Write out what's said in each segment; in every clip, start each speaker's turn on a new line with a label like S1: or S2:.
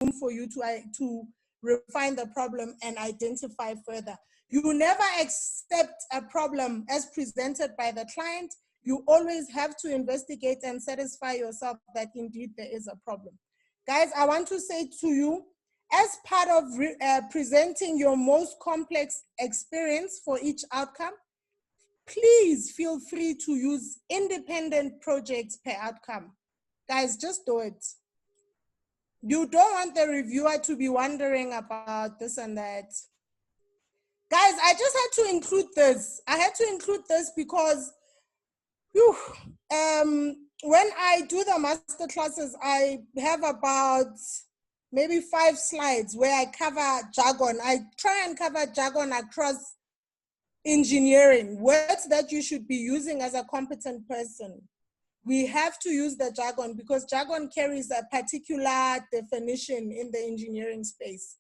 S1: room for you to refine the problem and identify further. You never accept a problem as presented by the client. You always have to investigate and satisfy yourself that indeed there is a problem. Guys, I want to say to you, as part of presenting your most complex experience for each outcome, please feel free to use independent projects per outcome. Guys, just do it. You don't want the reviewer to be wondering about this and that. Guys, I just had to include this. I had to include this because when I do the master classes, I have about maybe 5 slides where I cover jargon. I try and cover jargon across engineering, words that you should be using as a competent person. We have to use the jargon because jargon carries a particular definition in the engineering space.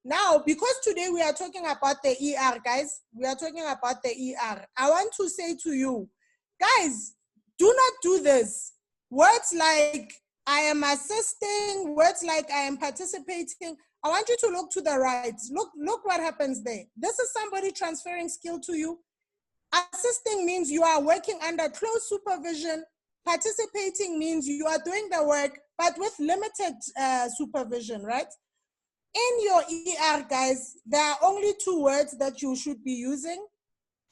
S1: Now, because today we are talking about the ER, guys, we are talking about the ER. I want to say to you, guys, do not do this. Words like I am assisting, words like I am participating, I want you to look to the right. Look what happens there. This is somebody transferring skill to you. Assisting means you are working under close supervision. Participating means you are doing the work, but with limited supervision, right? In your ER, guys, there are only 2 words that you should be using.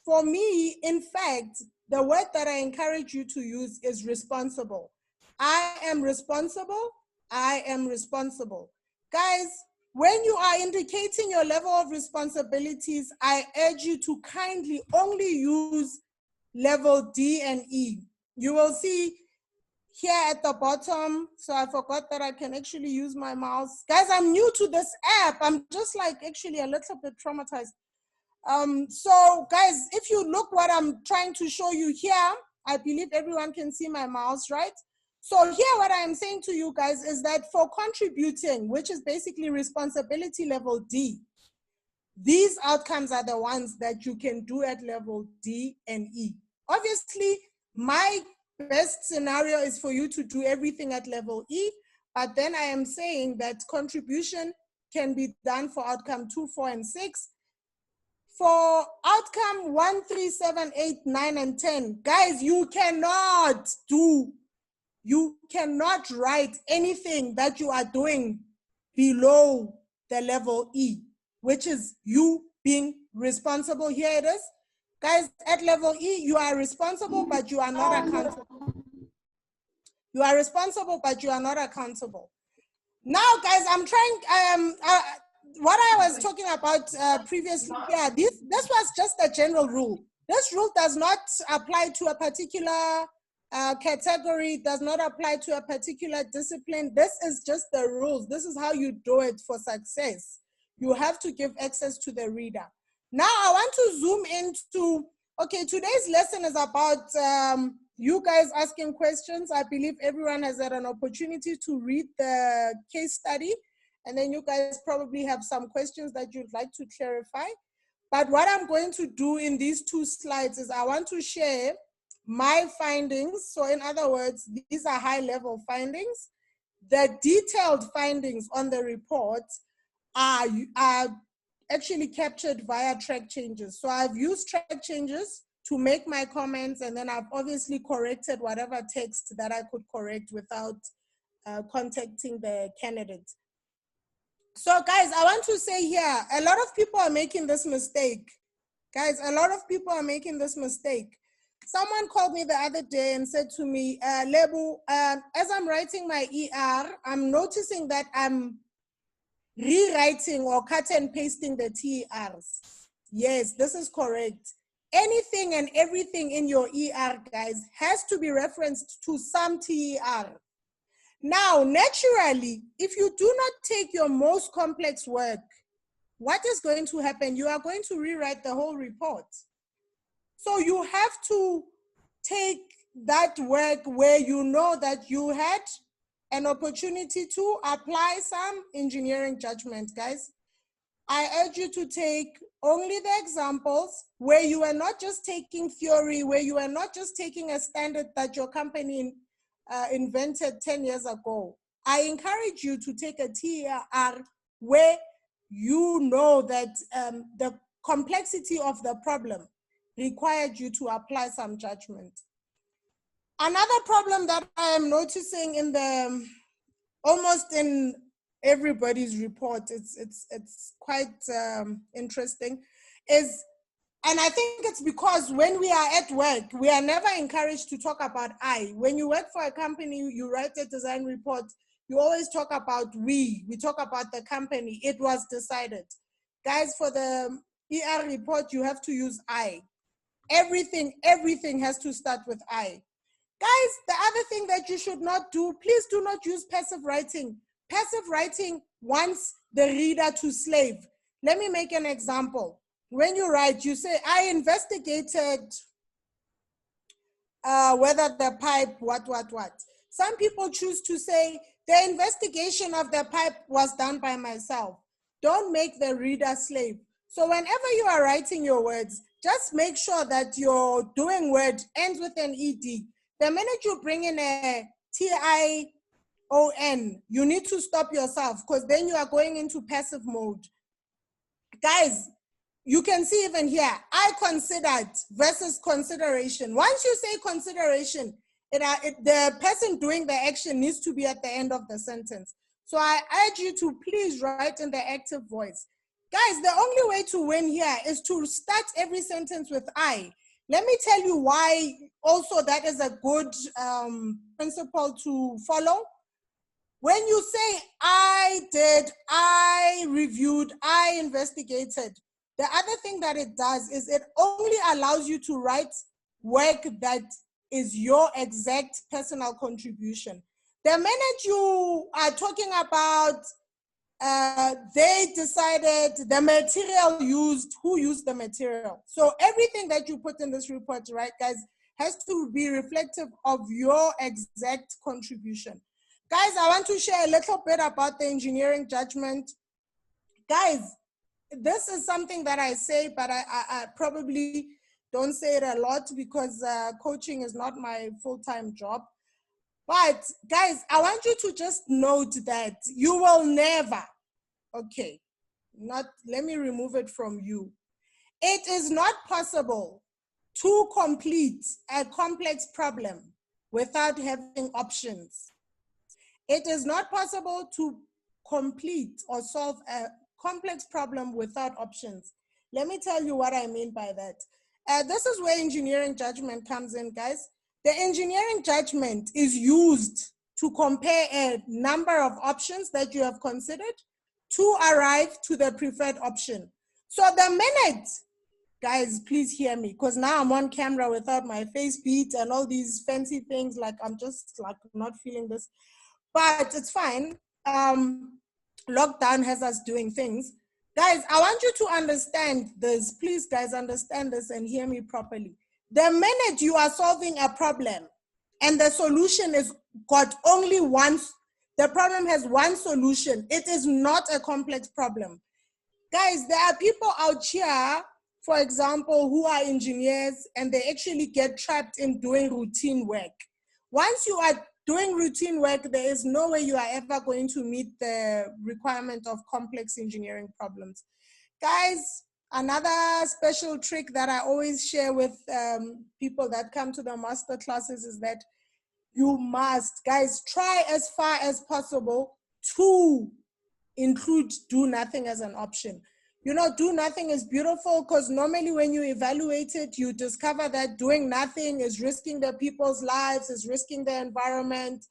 S1: For me, in fact, the word that I encourage you to use is responsible. I am responsible. I am responsible. Guys, when you are indicating your level of responsibilities, I urge you to kindly only use level D and E. You will see here at the bottom, so I forgot that I can actually use my mouse. Guys, I'm new to this app. I'm just like actually a little bit traumatized. So guys, if you look what I'm trying to show you here, I believe everyone can see my mouse, right? So here what I'm saying to you guys is that for contributing, which is basically responsibility level D, these outcomes are the ones that you can do at level D and E. Obviously, my best scenario is for you to do everything at level E, but then I am saying that contribution can be done for outcome 2, 4, and 6. For outcome 1, 3, 7, 8, 9, and 10, guys, you cannot write anything that you are doing below the level E, which is you being responsible. Here it is. Guys, at level E, you are responsible, but you are not accountable. You are responsible, but you are not accountable. Now, guys, I'm trying, what I was talking about previously, yeah, this was just a general rule. This rule does not apply to a particular category, does not apply to a particular discipline. This is just the rules. This is how you do it for success. You have to give access to the reader. Now I want to zoom into, okay, today's lesson is about you guys asking questions. I believe everyone has had an opportunity to read the case study, and then you guys probably have some questions that you'd like to clarify. But what I'm going to do in these 2 slides is I want to share my findings. So in other words, these are high-level findings. The detailed findings on the report are actually captured via track changes. So I've used track changes to make my comments, and then I've obviously corrected whatever text that I could correct without contacting the candidate. So guys, I want to say here, a lot of people are making this mistake. Guys, a lot of people are making this mistake. Someone called me the other day and said to me, Lebu, as I'm writing my ER, I'm noticing that I'm rewriting or cut and pasting the TERs. Yes, this is correct. Anything and everything in your ER, guys, has to be referenced to some TER. Now, naturally, if you do not take your most complex work, what is going to happen? You are going to rewrite the whole report. So you have to take that work where you know that you had an opportunity to apply some engineering judgment, guys. I urge you to take only the examples where you are not just taking theory, where you are not just taking a standard that your company invented 10 years ago. I encourage you to take a TER where you know that the complexity of the problem required you to apply some judgment. Another problem that I am noticing in the almost in everybody's report, it's quite interesting, is, and I think it's because when we are at work, we are never encouraged to talk about I. When you work for a company, you write a design report, you always talk about we talk about the company, it was decided. Guys, for the ER report, you have to use I. Everything has to start with I. Guys, the other thing that you should not do, please do not use passive writing. Passive writing wants the reader to slave. Let me make an example. When you write, you say, I investigated whether the pipe, what. Some people choose to say, the investigation of the pipe was done by myself. Don't make the reader slave. So whenever you are writing your words, just make sure that your doing word ends with an ED. The minute you bring in a TION, you need to stop yourself because then you are going into passive mode. Guys, you can see even here, I considered versus consideration. Once you say consideration, the person doing the action needs to be at the end of the sentence. So I urge you to please write in the active voice. Guys, the only way to win here is to start every sentence with I. Let me tell you why also that is a good principle to follow. When you say I did, I reviewed, I investigated, the other thing that it does is it only allows you to write work that is your exact personal contribution. The minute you are talking about they decided the material used, who used the material. So everything that you put in this report, right, guys, has to be reflective of your exact contribution. Guys, I want to share a little bit about the engineering judgment. Guys, this is something that I say, but I probably don't say it a lot because coaching is not my full-time job. But guys, I want you to just note that you will never, okay, let me remove it from you. It is not possible to complete a complex problem without having options. It is not possible to complete or solve a complex problem without options. Let me tell you what I mean by that. This is where engineering judgment comes in, guys. The engineering judgment is used to compare a number of options that you have considered to arrive to the preferred option. So the minute, guys, please hear me, because now I'm on camera without my face beat and all these fancy things, like I'm just like not feeling this, but it's fine. Lockdown has us doing things. Guys, I want you to understand this. Please, guys, understand this and hear me properly. The minute you are solving a problem and the solution is got only one, the problem has one solution, it is not a complex problem. Guys, there are people out here, for example, who are engineers and they actually get trapped in doing routine work. Once you are doing routine work, there is no way you are ever going to meet the requirement of complex engineering problems. Guys, another special trick that I always share with people that come to the master classes is that you must, guys, try as far as possible to include do nothing as an option. You know, do nothing is beautiful because normally when you evaluate it, you discover that doing nothing is risking the people's lives, is risking the environment.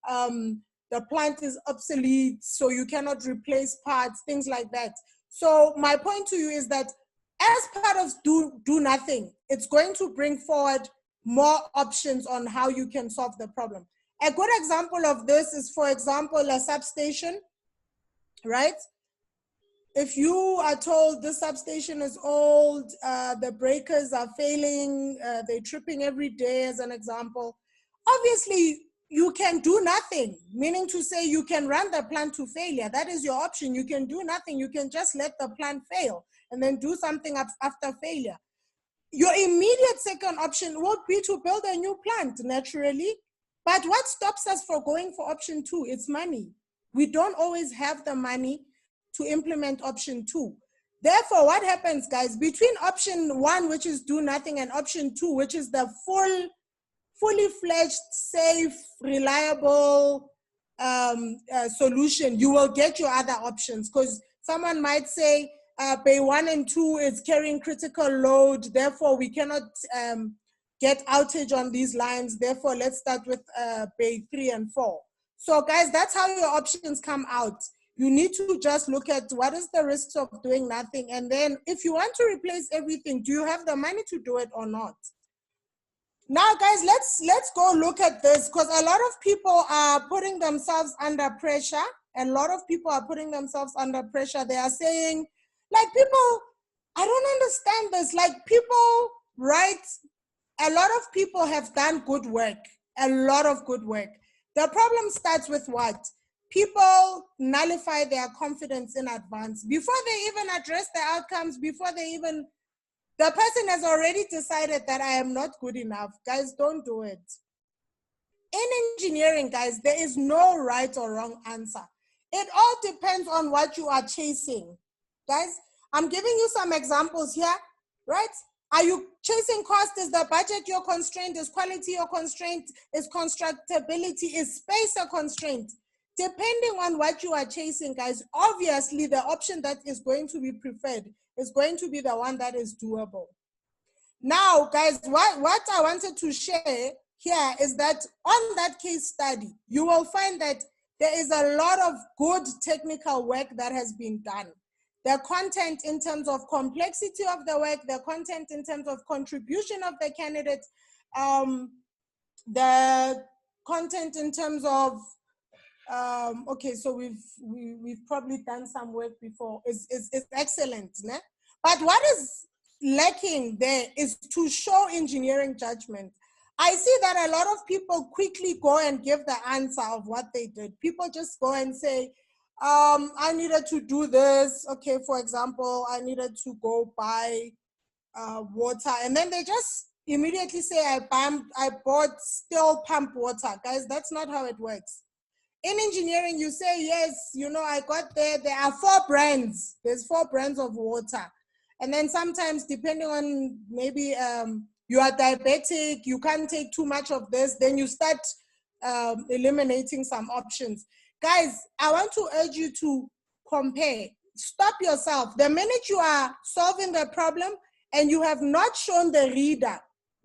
S1: The plant is obsolete, so you cannot replace parts, things like that. So my point to you is that as part of do nothing, it's going to bring forward more options on how you can solve the problem. A good example of this is, for example, a substation, right? If you are told this substation is old, the breakers are failing, they're tripping every day as an example, obviously you can do nothing, meaning to say you can run the plant to failure. That is your option. You can do nothing. You can just let the plant fail and then do something after failure. Your immediate second option would be to build a new plant naturally. But what stops us from going for option 2? It's money. We don't always have the money to implement option 2. Therefore, what happens, guys, between option 1, which is do nothing, and option 2, which is the fully fledged, safe, reliable solution, you will get your other options, because someone might say bay 1 and 2 is carrying critical load, therefore we cannot get outage on these lines, therefore let's start with bay 3 and 4. So guys, that's how your options come out. You need to just look at what is the risks of doing nothing, and then if you want to replace everything, do you have the money to do it or not? Now, guys, let's go look at this, because a lot of people are putting themselves under pressure. A lot of people are putting themselves under pressure. They are saying, like, people, I don't understand this. Like, people, right? A lot of people have done good work, a lot of good work. The problem starts with what? People nullify their confidence in advance. Before they even address the outcomes, before they even, the person has already decided that I am not good enough. Guys, don't do it. In engineering, guys, there is no right or wrong answer. It all depends on what you are chasing. Guys, I'm giving you some examples here, right? Are you chasing cost? Is the budget your constraint? Is quality your constraint? Is constructability? Is space a constraint? Depending on what you are chasing, guys, obviously the option that is going to be preferred is going to be the one that is doable. Now, guys, what I wanted to share here is that on that case study, you will find that there is a lot of good technical work that has been done. The content in terms of complexity of the work, the content in terms of contribution of the candidate, the content in terms of, okay, so we've probably done some work before, is excellent, né? But what is lacking there is to show engineering judgment. I see that a lot of people quickly go and give the answer of what they did. People just go and say, I needed to do this. Okay, for example, I needed to go buy water. And then they just immediately say, I bought still pump water. Guys, that's not how it works. In engineering, you say, yes, you know, I got there. There are 4 brands. There's 4 brands of water. And then sometimes, depending on maybe you are diabetic, you can't take too much of this, then you start eliminating some options. Guys, I want to urge you to compare. Stop yourself. The minute you are solving the problem and you have not shown the reader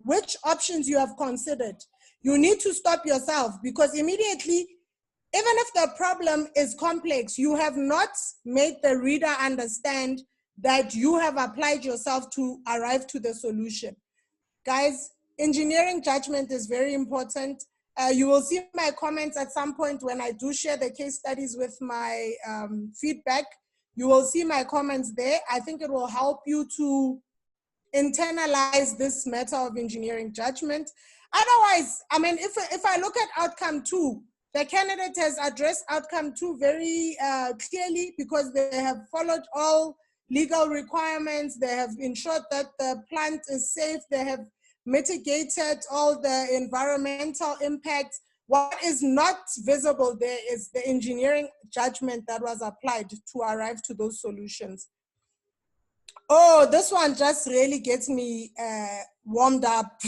S1: which options you have considered, you need to stop yourself, because immediately, even if the problem is complex, you have not made the reader understand that you have applied yourself to arrive to the solution. Guys, engineering judgment is very important. You will see my comments at some point when I do share the case studies with my feedback. You will see my comments there. I think it will help you to internalize this matter of engineering judgment. Otherwise, I mean, if I look at outcome 2, the candidate has addressed outcome 2 very clearly, because they have followed all legal requirements. They have ensured that the plant is safe. They have mitigated all the environmental impacts. What is not visible there is the engineering judgment that was applied to arrive to those solutions. Oh, this one just really gets me warmed up.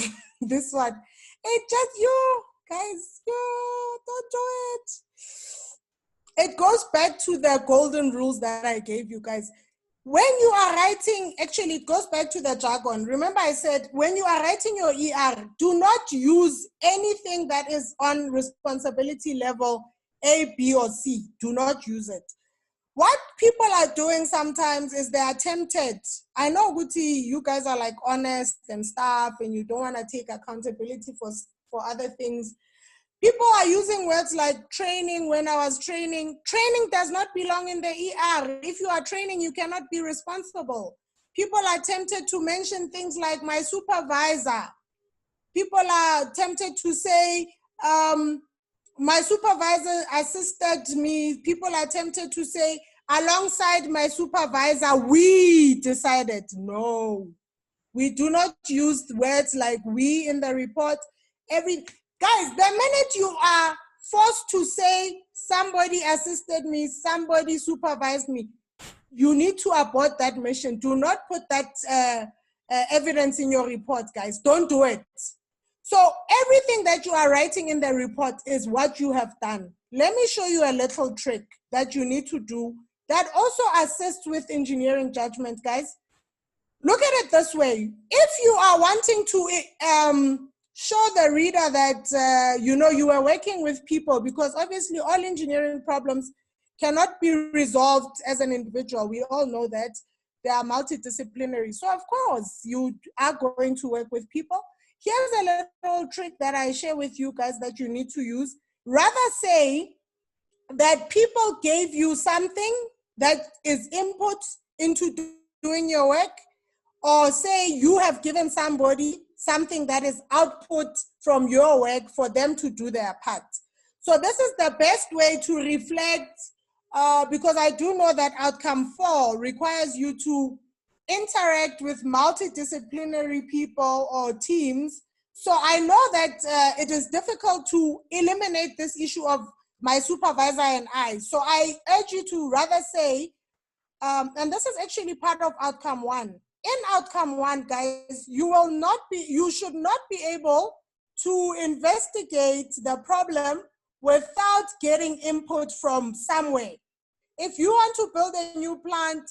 S1: This one, it just, you guys, don't do it. It goes back to the golden rules that I gave you guys. When you are writing, actually, it goes back to the jargon. Remember I said, when you are writing your ER, do not use anything that is on responsibility level A, B, or C. Do not use it. What people are doing sometimes is they are tempted. I know, Guti, you guys are like honest and stuff, and you don't want to take accountability for other things. People are using words like training. When I was training does not belong in the ER. If you are training, you cannot be responsible. People are tempted to mention things like my supervisor. People are tempted to say, my supervisor assisted me. People are tempted to say, alongside my supervisor, we decided. No, we do not use words like we in the report. Guys, the minute you are forced to say, somebody assisted me, somebody supervised me, you need to abort that mission. Do not put that evidence in your report, guys. Don't do it. So everything that you are writing in the report is what you have done. Let me show you a little trick that you need to do that also assists with engineering judgment, guys. Look at it this way. If you are wanting to show the reader that, you are working with people, because obviously all engineering problems cannot be resolved as an individual. We all know that they are multidisciplinary. So of course, you are going to work with people. Here's a little trick that I share with you guys that you need to use. Rather say that people gave you something that is input into doing your work, or say you have given somebody something that is output from your work for them to do their part. So this is the best way to reflect, because I do know that outcome 4 requires you to interact with multidisciplinary people or teams. So I know that it is difficult to eliminate this issue of my supervisor and I. So I urge you to rather say, and this is actually part of outcome 1. In outcome 1, guys, you should not be able to investigate the problem without getting input from somewhere. If you want to build a new plant,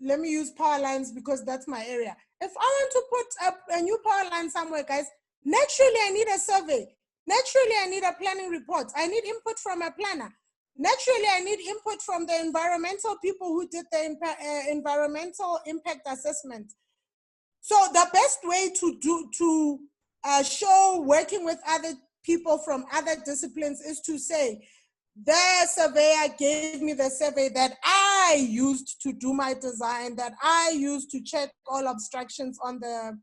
S1: let me use power lines because that's my area. If I want to put up a new power line somewhere, guys, naturally I need a survey. Naturally, I need a planning report. I need input from a planner. Naturally, I need input from the environmental people who did the environmental impact assessment. So the best way to show working with other people from other disciplines is to say, the surveyor gave me the survey that I used to do my design, that I used to check all obstructions on the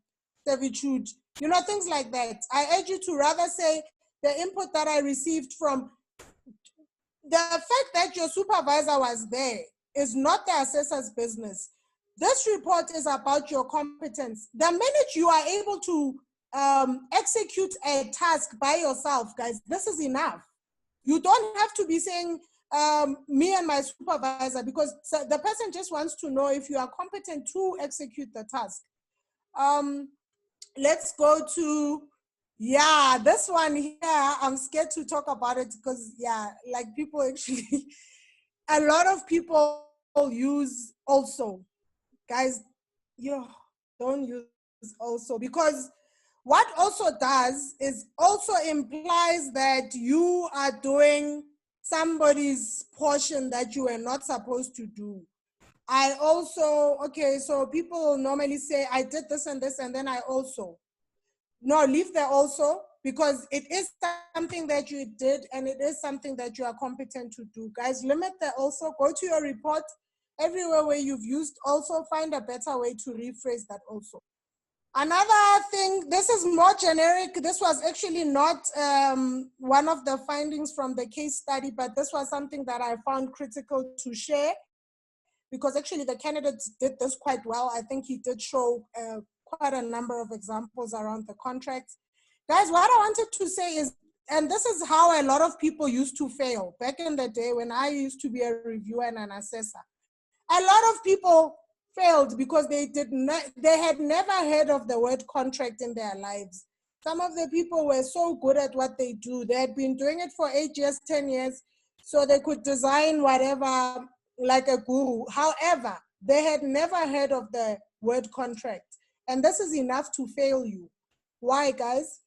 S1: servitude, things like that. I urge you to rather say the input that I received from the fact that your supervisor was there is not the assessor's business. This report is about your competence. The minute you are able to execute a task by yourself, guys, this is enough. You don't have to be saying me and my supervisor, because the person just wants to know if you are competent to execute the task. Let's go to, this one here. I'm scared to talk about it because, like people actually, a lot of people use also. Guys, don't use also, because what also does is also implies that you are doing somebody's portion that you were not supposed to do. I also, so people normally say, I did this and this, and then I also. No, leave the also, because it is something that you did and it is something that you are competent to do. Guys, limit the also, go to your report, everywhere where you've used also, find a better way to rephrase that also. Another thing, this is more generic. This was actually not one of the findings from the case study, but this was something that I found critical to share, because actually the candidate did this quite well. I think he did show quite a number of examples around the contracts. Guys, what I wanted to say is, and this is how a lot of people used to fail back in the day when I used to be a reviewer and an assessor. A lot of people failed because they had never heard of the word contract in their lives. Some of the people were so good at what they do. They had been doing it for 8 years, 10 years, so they could design whatever like a guru. However, they had never heard of the word contract. And this is enough to fail you. Why, guys?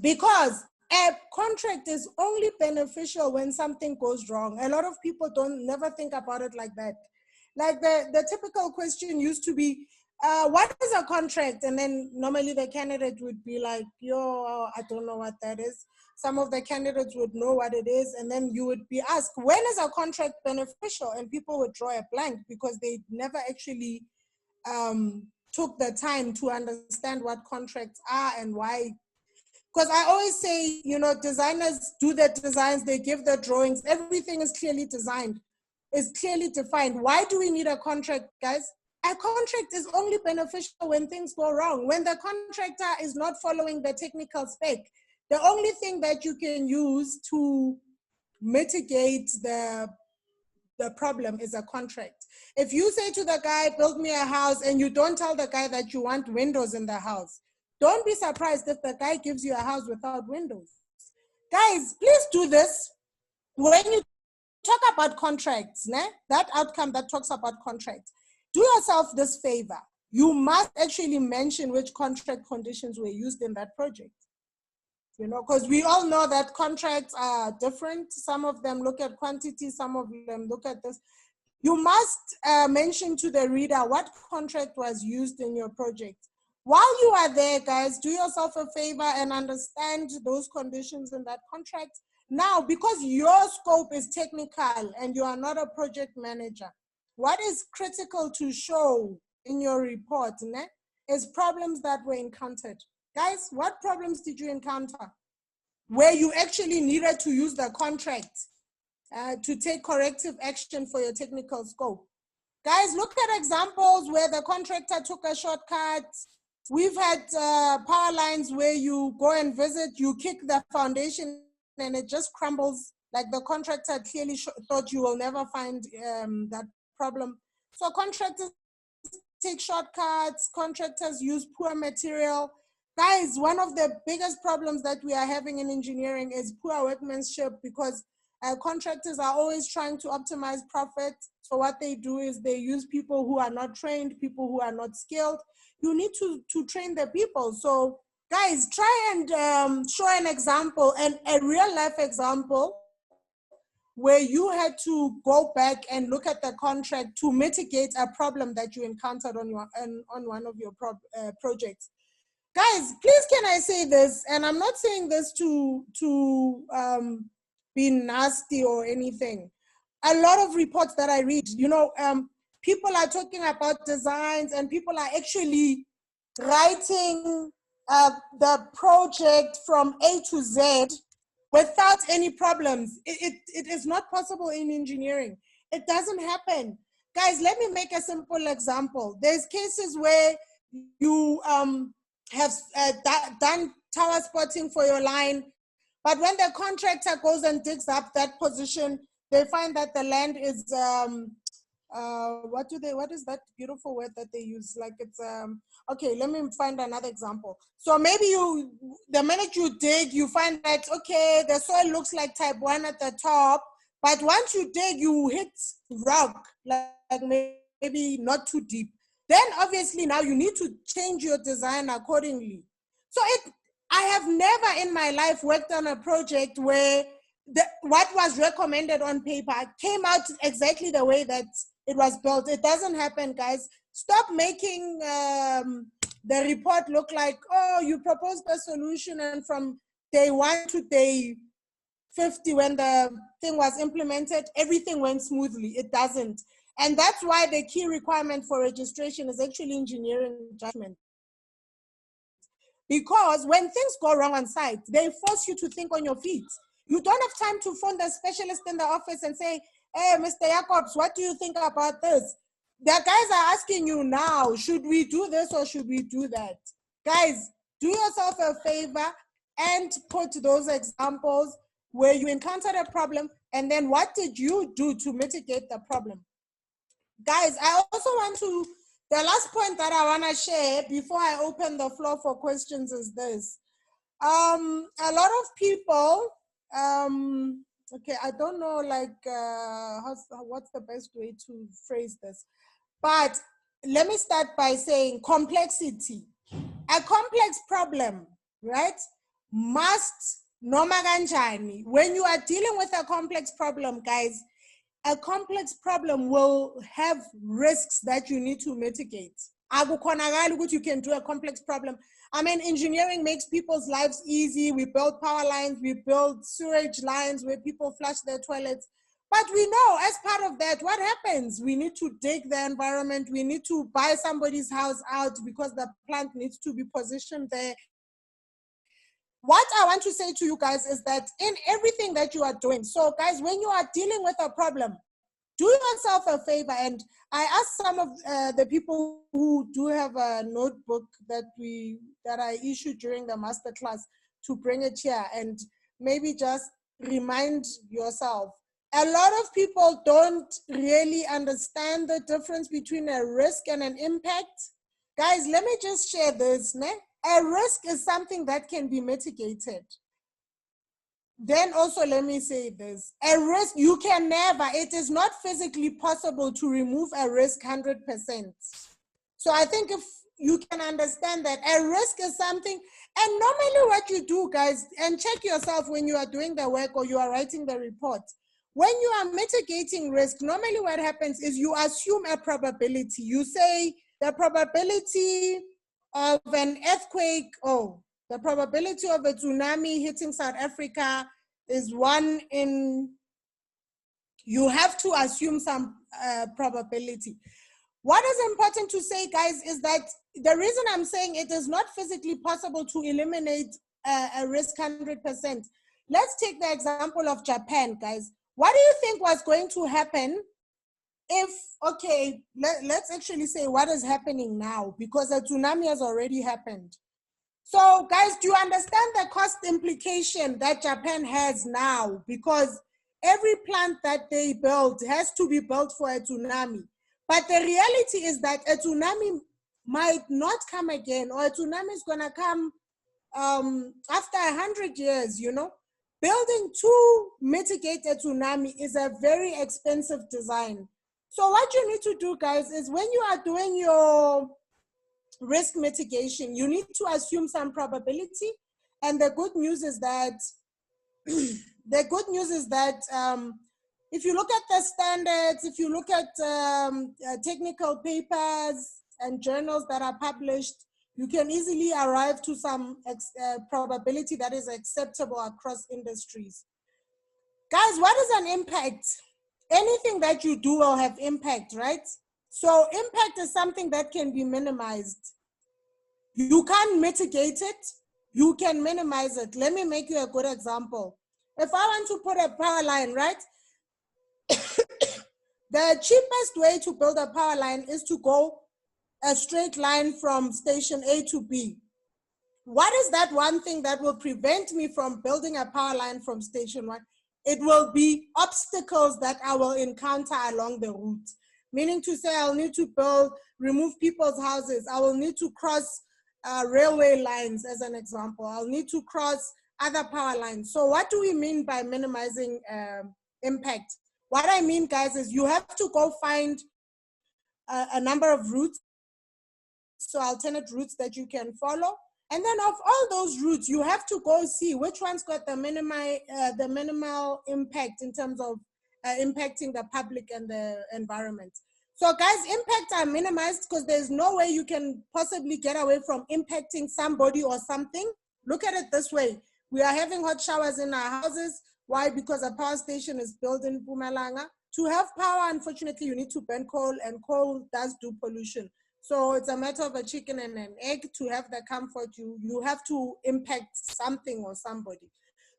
S1: Because a contract is only beneficial when something goes wrong. A lot of people never think about it like that. Like the typical question used to be, what is a contract? And then normally the candidate would be like, I don't know what that is. Some of the candidates would know what it is. And then you would be asked, when is a contract beneficial? And people would draw a blank because they never actually took the time to understand what contracts are and why. Because I always say, designers do their designs, they give their drawings, everything is clearly designed, is clearly defined. Why do we need a contract, guys? a contract is only beneficial when things go wrong. When the contractor is not following the technical spec, the only thing that you can use to mitigate the problem is a contract. If you say to the guy, build me a house, and you don't tell the guy that you want windows in the house, don't be surprised if the guy gives you a house without windows. Guys, please do this. When you talk about contracts, that outcome that talks about contracts, do yourself this favor. You must actually mention which contract conditions were used in that project. You know, because we all know that contracts are different. Some of them look at quantity, some of them look at this. You must mention to the reader what contract was used in your project. While you are there, guys, do yourself a favor and understand those conditions in that contract. Now, because your scope is technical and you are not a project manager, what is critical to show in your report is problems that were encountered. Guys, what problems did you encounter where you actually needed to use the contract to take corrective action for your technical scope? Guys, look at examples where the contractor took a shortcut. We've had power lines where you go and visit, you kick the foundation and it just crumbles. Like the contractor clearly thought you will never find that problem. So contractors take shortcuts, contractors use poor material. Guys, one of the biggest problems that we are having in engineering is poor workmanship, because contractors are always trying to optimize profit. So what they do is they use people who are not trained, people who are not skilled. You need to train the people. So guys, try and show an example, and a real life example where you had to go back and look at the contract to mitigate a problem that you encountered on one of your projects. Guys, please can I say this, and I'm not saying this to be nasty or anything. A lot of reports that I read, you know, people are talking about designs and people are actually writing the project from A to Z without any problems. It is not possible in engineering. It doesn't happen. Guys, let me make a simple example. There's cases where you have done tower spotting for your line, but when the contractor goes and digs up that position, they find that the land is, what is that beautiful word that they use? Like it's, okay, let me find another example. So maybe the minute you dig, you find that, okay, the soil looks like type 1 at the top, but once you dig, you hit rock, like maybe not too deep. Then obviously now you need to change your design accordingly. So I have never in my life worked on a project where what was recommended on paper came out exactly the way that it was built. It doesn't happen, guys. Stop making the report look like, oh, you proposed a solution and from day 1 to day 50, when the thing was implemented, everything went smoothly. It doesn't. And that's why the key requirement for registration is actually engineering judgment. Because when things go wrong on site, they force you to think on your feet. You don't have time to phone the specialist in the office and say, hey, Mr. Jacobs, what do you think about this? The guys are asking you now, should we do this or should we do that? Guys, do yourself a favor and put those examples where you encountered a problem and then what did you do to mitigate the problem? Guys, I also want to, the last point that I want to share before I open the floor for questions is this. A lot of people, okay, I don't know, like, what's the best way to phrase this? But let me start by saying complexity. A complex problem, right, must, noma kanjani, when you are dealing with a complex problem, guys, a complex problem will have risks that you need to mitigate. You can do a complex problem. I mean, engineering makes people's lives easy. We build power lines, we build sewage lines where people flush their toilets. But we know as part of that, what happens? We need to dig the environment. We need to buy somebody's house out because the plant needs to be positioned there. What I want to say to you guys is that in everything that you are doing, so guys, when you are dealing with a problem, do yourself a favor. And I asked some of the people who do have a notebook that I issued during the masterclass to bring it here and maybe just remind yourself. A lot of people don't really understand the difference between a risk and an impact. Guys, let me just share this. A risk is something that can be mitigated. Then also let me say this, a risk, you can never, it is not physically possible to remove a risk 100%. So I think if you can understand that a risk is something, and normally what you do, guys, and check yourself when you are doing the work or you are writing the report, when you are mitigating risk, normally what happens is you assume a probability. You say the probability of an earthquake, the probability of a tsunami hitting South Africa is 1 in, you have to assume some probability. What is important to say, guys, is that the reason I'm saying it is not physically possible to eliminate a risk 100%. Let's take the example of Japan, guys. What do you think was going to happen if, okay, let's actually say what is happening now, because a tsunami has already happened. So guys, do you understand the cost implication that Japan has now? Because every plant that they build has to be built for a tsunami. But the reality is that a tsunami might not come again, or a tsunami is gonna come after 100 years, you know? Building to mitigate a tsunami is a very expensive design. So what you need to do, guys, is when you are doing your risk mitigation, you need to assume some probability. And the good news is that if you look at the standards, if you look at technical papers and journals that are published, you can easily arrive to some probability that is acceptable across industries. Guys, what is an impact? Anything that you do will have impact, right? So impact is something that can be minimized. You can't mitigate it, you can minimize it. Let me make you a good example. If I want to put a power line, right? The cheapest way to build a power line is to go a straight line from station A to B. What is that one thing that will prevent me from building a power line from station 1? It will be obstacles that I will encounter along the route. Meaning to say, I'll need to remove people's houses. I will need to cross railway lines, as an example. I'll need to cross other power lines. So what do we mean by minimizing impact? What I mean, guys, is you have to go find a number of routes, so alternate routes that you can follow. And then of all those routes, you have to go see which one's got the minimal impact in terms of impacting the public and the environment. So guys, impacts are minimized because there's no way you can possibly get away from impacting somebody or something. Look at it this way. We are having hot showers in our houses. Why? Because a power station is built in Mpumalanga. To have power, unfortunately, you need to burn coal, and coal does do pollution. So it's a matter of a chicken and an egg. To have the comfort, you have to impact something or somebody.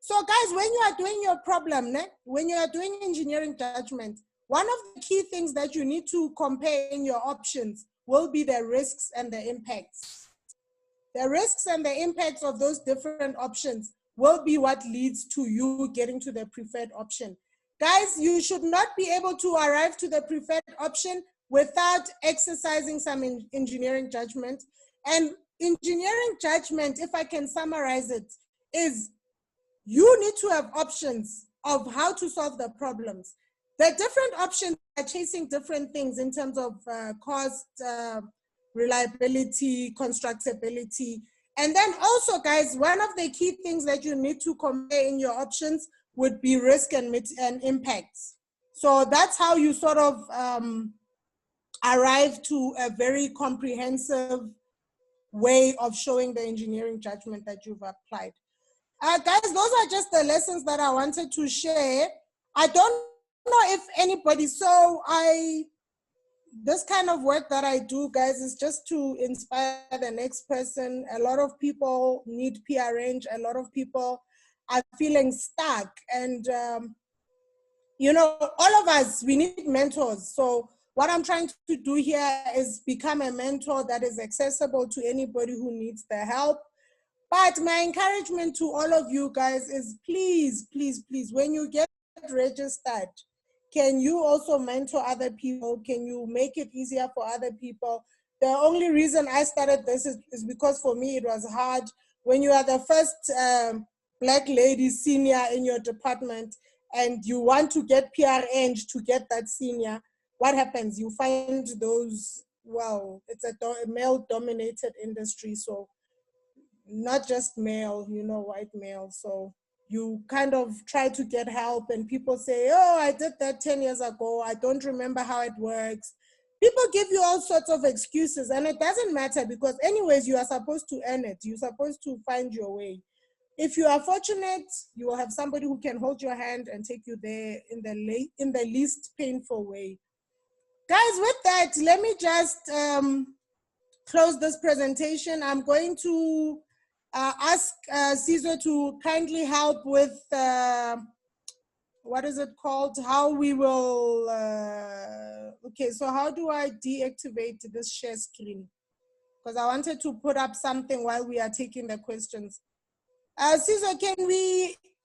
S1: So guys, when you are doing your problem, when you are doing engineering judgment, one of the key things that you need to compare in your options will be the risks and the impacts. The risks and the impacts of those different options will be what leads to you getting to the preferred option. Guys, you should not be able to arrive to the preferred option without exercising some engineering judgment. And engineering judgment, if I can summarize it, is you need to have options of how to solve the problems. The different options are chasing different things in terms of cost, reliability, constructability. And then also, guys, one of the key things that you need to compare in your options would be risk and impacts. So that's how you sort of arrive to a very comprehensive way of showing the engineering judgment that you've applied. Guys, those are just the lessons that I wanted to share. I don't know if anybody, this kind of work that I do, guys, is just to inspire the next person. A lot of people need PRNG. A lot of people are feeling stuck. And you know, all of us, we need mentors. So what I'm trying to do here is become a mentor that is accessible to anybody who needs the help. But my encouragement to all of you guys is please, please, please, when you get registered, can you also mentor other people? Can you make it easier for other people? The only reason I started this is because for me it was hard. When you are the first Black lady senior in your department and you want to get PRN to get that senior, what happens? You find those, well, it's a male-dominated industry, so not just male, you know, white male. So you kind of try to get help and people say, oh, I did that 10 years ago. I don't remember how it works. People give you all sorts of excuses and it doesn't matter because anyways, you are supposed to earn it. You're supposed to find your way. If you are fortunate, you will have somebody who can hold your hand and take you there in the least painful way. Guys, with that, let me just close this presentation. I'm going to ask Caesar to kindly help with, what is it called? How we will, okay, so how do I deactivate this share screen? Because I wanted to put up something while we are taking the questions. Caesar,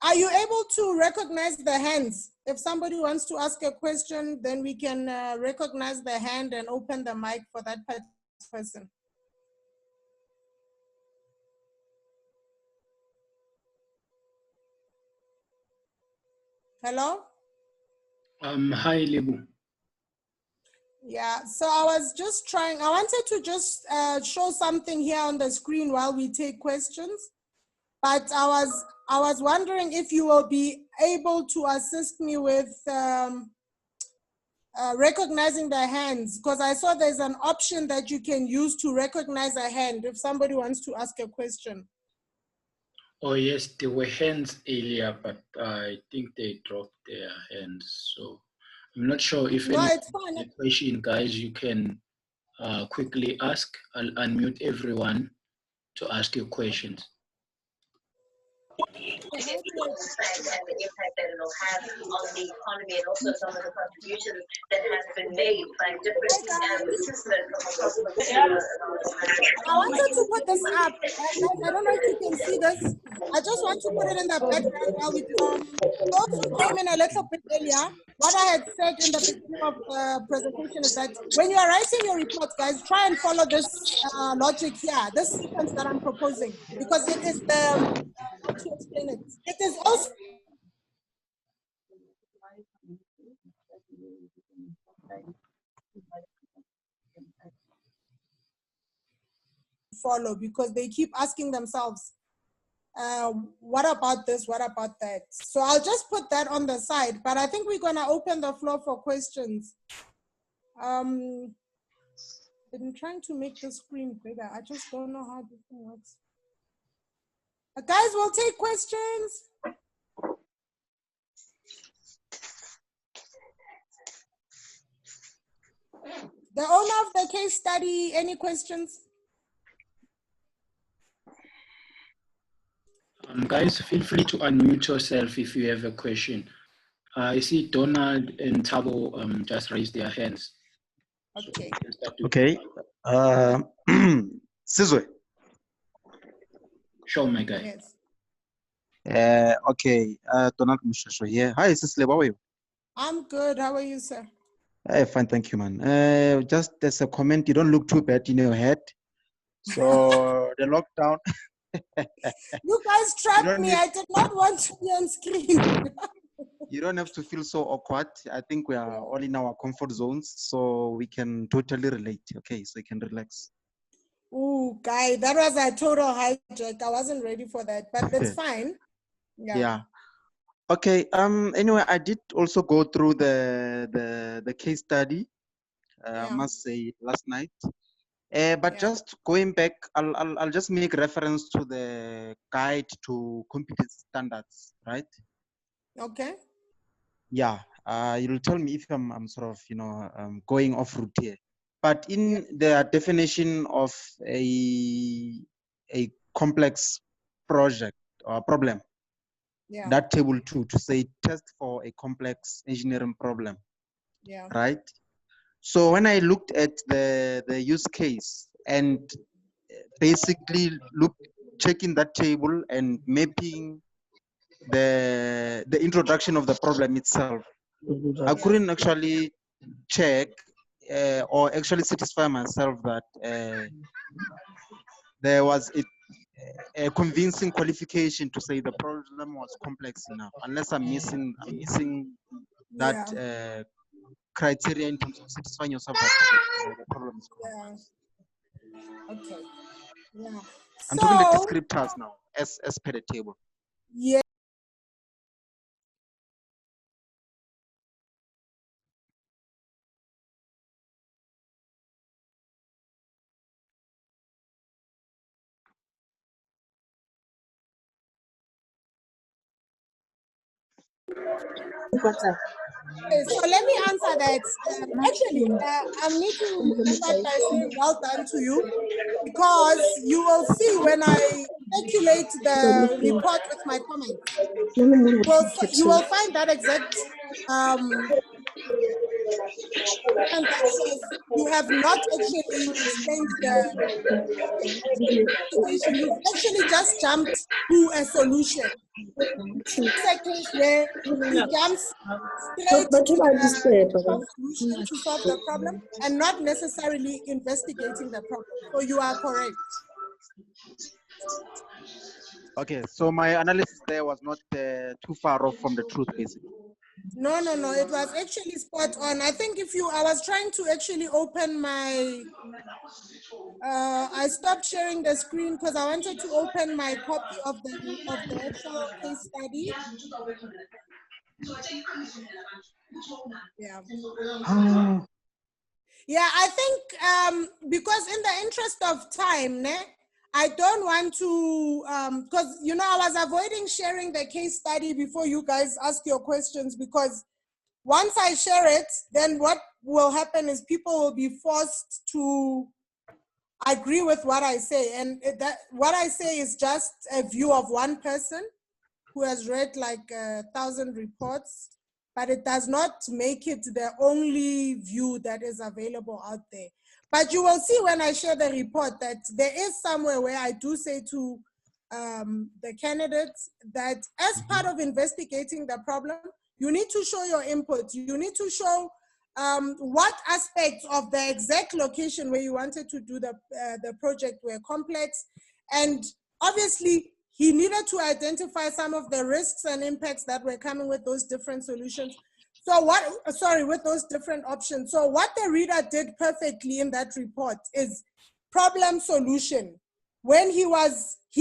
S1: are you able to recognize the hands? If somebody wants to ask a question, then we can recognize the hand and open the mic for that person. Hello?
S2: Hi, Lebu.
S1: Yeah, so I was just trying, I wanted to just show something here on the screen while we take questions, but I was wondering if you will be able to assist me with recognizing the hands, because I saw there's an option that you can use to recognize a hand if somebody wants to ask a question.
S2: Oh, yes, there were hands earlier, but I think they dropped their hands. So I'm not sure if
S1: No,
S2: any
S1: it's fine.
S2: question, guys, you can quickly ask. I'll unmute everyone to ask your questions.
S3: And the impact that it'll have on the economy and also some of the contributions that have been made by different participants from across the world.
S1: I wanted to put this up. Guys, I don't know if you can see this. I just want to put it in the background while we talk. Those who came in a little bit earlier, what I had said in the beginning of the presentation is that when you are writing your report, guys, try and follow this logic here, this sequence that I'm proposing, because it is the, how to explain it? It is also follow because they keep asking themselves, what about this? What about that? So I'll just put that on the side, but I think we're gonna open the floor for questions. I'm trying to make the screen bigger. I just don't know how this thing works. Guys, we'll take questions. The owner of the case study, any questions?
S2: Guys, feel free to unmute yourself if you have a question. I see Donald and Tabo just raised their hands.
S1: Okay.
S2: So
S4: okay. Sizwe.
S2: Show my guy.
S1: Yes.
S4: Okay. Donald Mushasho here. Hi, Sisley. How are you?
S1: I'm good. How are you, sir?
S4: Fine, thank you, man. Just as a comment, you don't look too bad in your head. So the lockdown.
S1: You guys trapped me. I did not want to be on screen.
S4: You don't have to feel so awkward. I think we are all in our comfort zones, so we can totally relate. Okay, so you can relax.
S1: Ooh, guy, that was a total hijack. I wasn't ready for that, but it's fine.
S4: Yeah. Okay. Anyway, I did also go through the case study. I must say last night. But just going back, I'll just make reference to the guide to competence standards, right?
S1: Okay.
S4: Yeah. You'll tell me if I'm sort of going off route here. But in the definition of a complex project or problem, that table too, to say test for a complex engineering problem, right? So when I looked at the use case and basically checking that table and mapping the introduction of the problem itself, I couldn't actually check or actually satisfy myself that there was a convincing qualification to say the problem was complex enough, unless I'm missing that criteria in terms of satisfying yourself that the problem is complex.
S1: Okay. Yeah.
S4: I'm talking the descriptors now, as per the table.
S1: Yeah. Okay, so let me answer that. Actually, I need to start by saying well done to you, because you will see when I calculate the report with my comments, you will find that exact and that says you have not actually explained the situation. You've actually just jumped to a solution. It's a case where he jumps straight to the solution to solve the problem and not necessarily investigating the problem. So you are correct.
S4: Okay, so my analysis there was not too far off from the truth, basically.
S1: No, it was actually spot on. I think I was trying to actually open my, I stopped sharing the screen because I wanted to open my copy of the actual case study. Yeah. Yeah, I think because in the interest of time, I don't want to, because, I was avoiding sharing the case study before you guys ask your questions, because once I share it, then what will happen is people will be forced to agree with what I say. And what I say is just a view of one person who has read like 1,000 reports, but it does not make it the only view that is available out there. But you will see when I share the report that there is somewhere where I do say to the candidates that as part of investigating the problem, you need to show your input. You need to show what aspects of the exact location where you wanted to do the project were complex. And obviously, he needed to identify some of the risks and impacts that were coming with those different solutions. So with those different options. So what the reader did perfectly in that report is problem solution. When he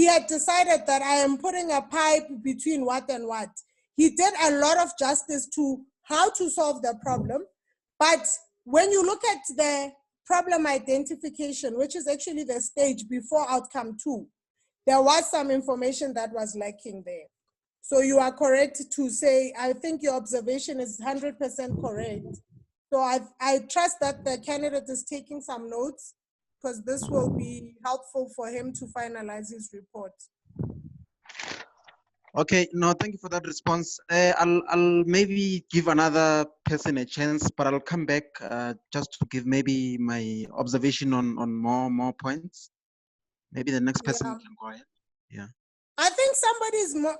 S1: had decided that I am putting a pipe between what and what, he did a lot of justice to how to solve the problem. But when you look at the problem identification, which is actually the stage before outcome 2, there was some information that was lacking there. So you are correct to say, I think your observation is 100% correct. So I trust that the candidate is taking some notes, because this will be helpful for him to finalize his report.
S4: Okay, no, thank you for that response. I'll maybe give another person a chance, but I'll come back just to give maybe my observation on more points. Maybe the next person can go ahead. Yeah.
S1: I think somebody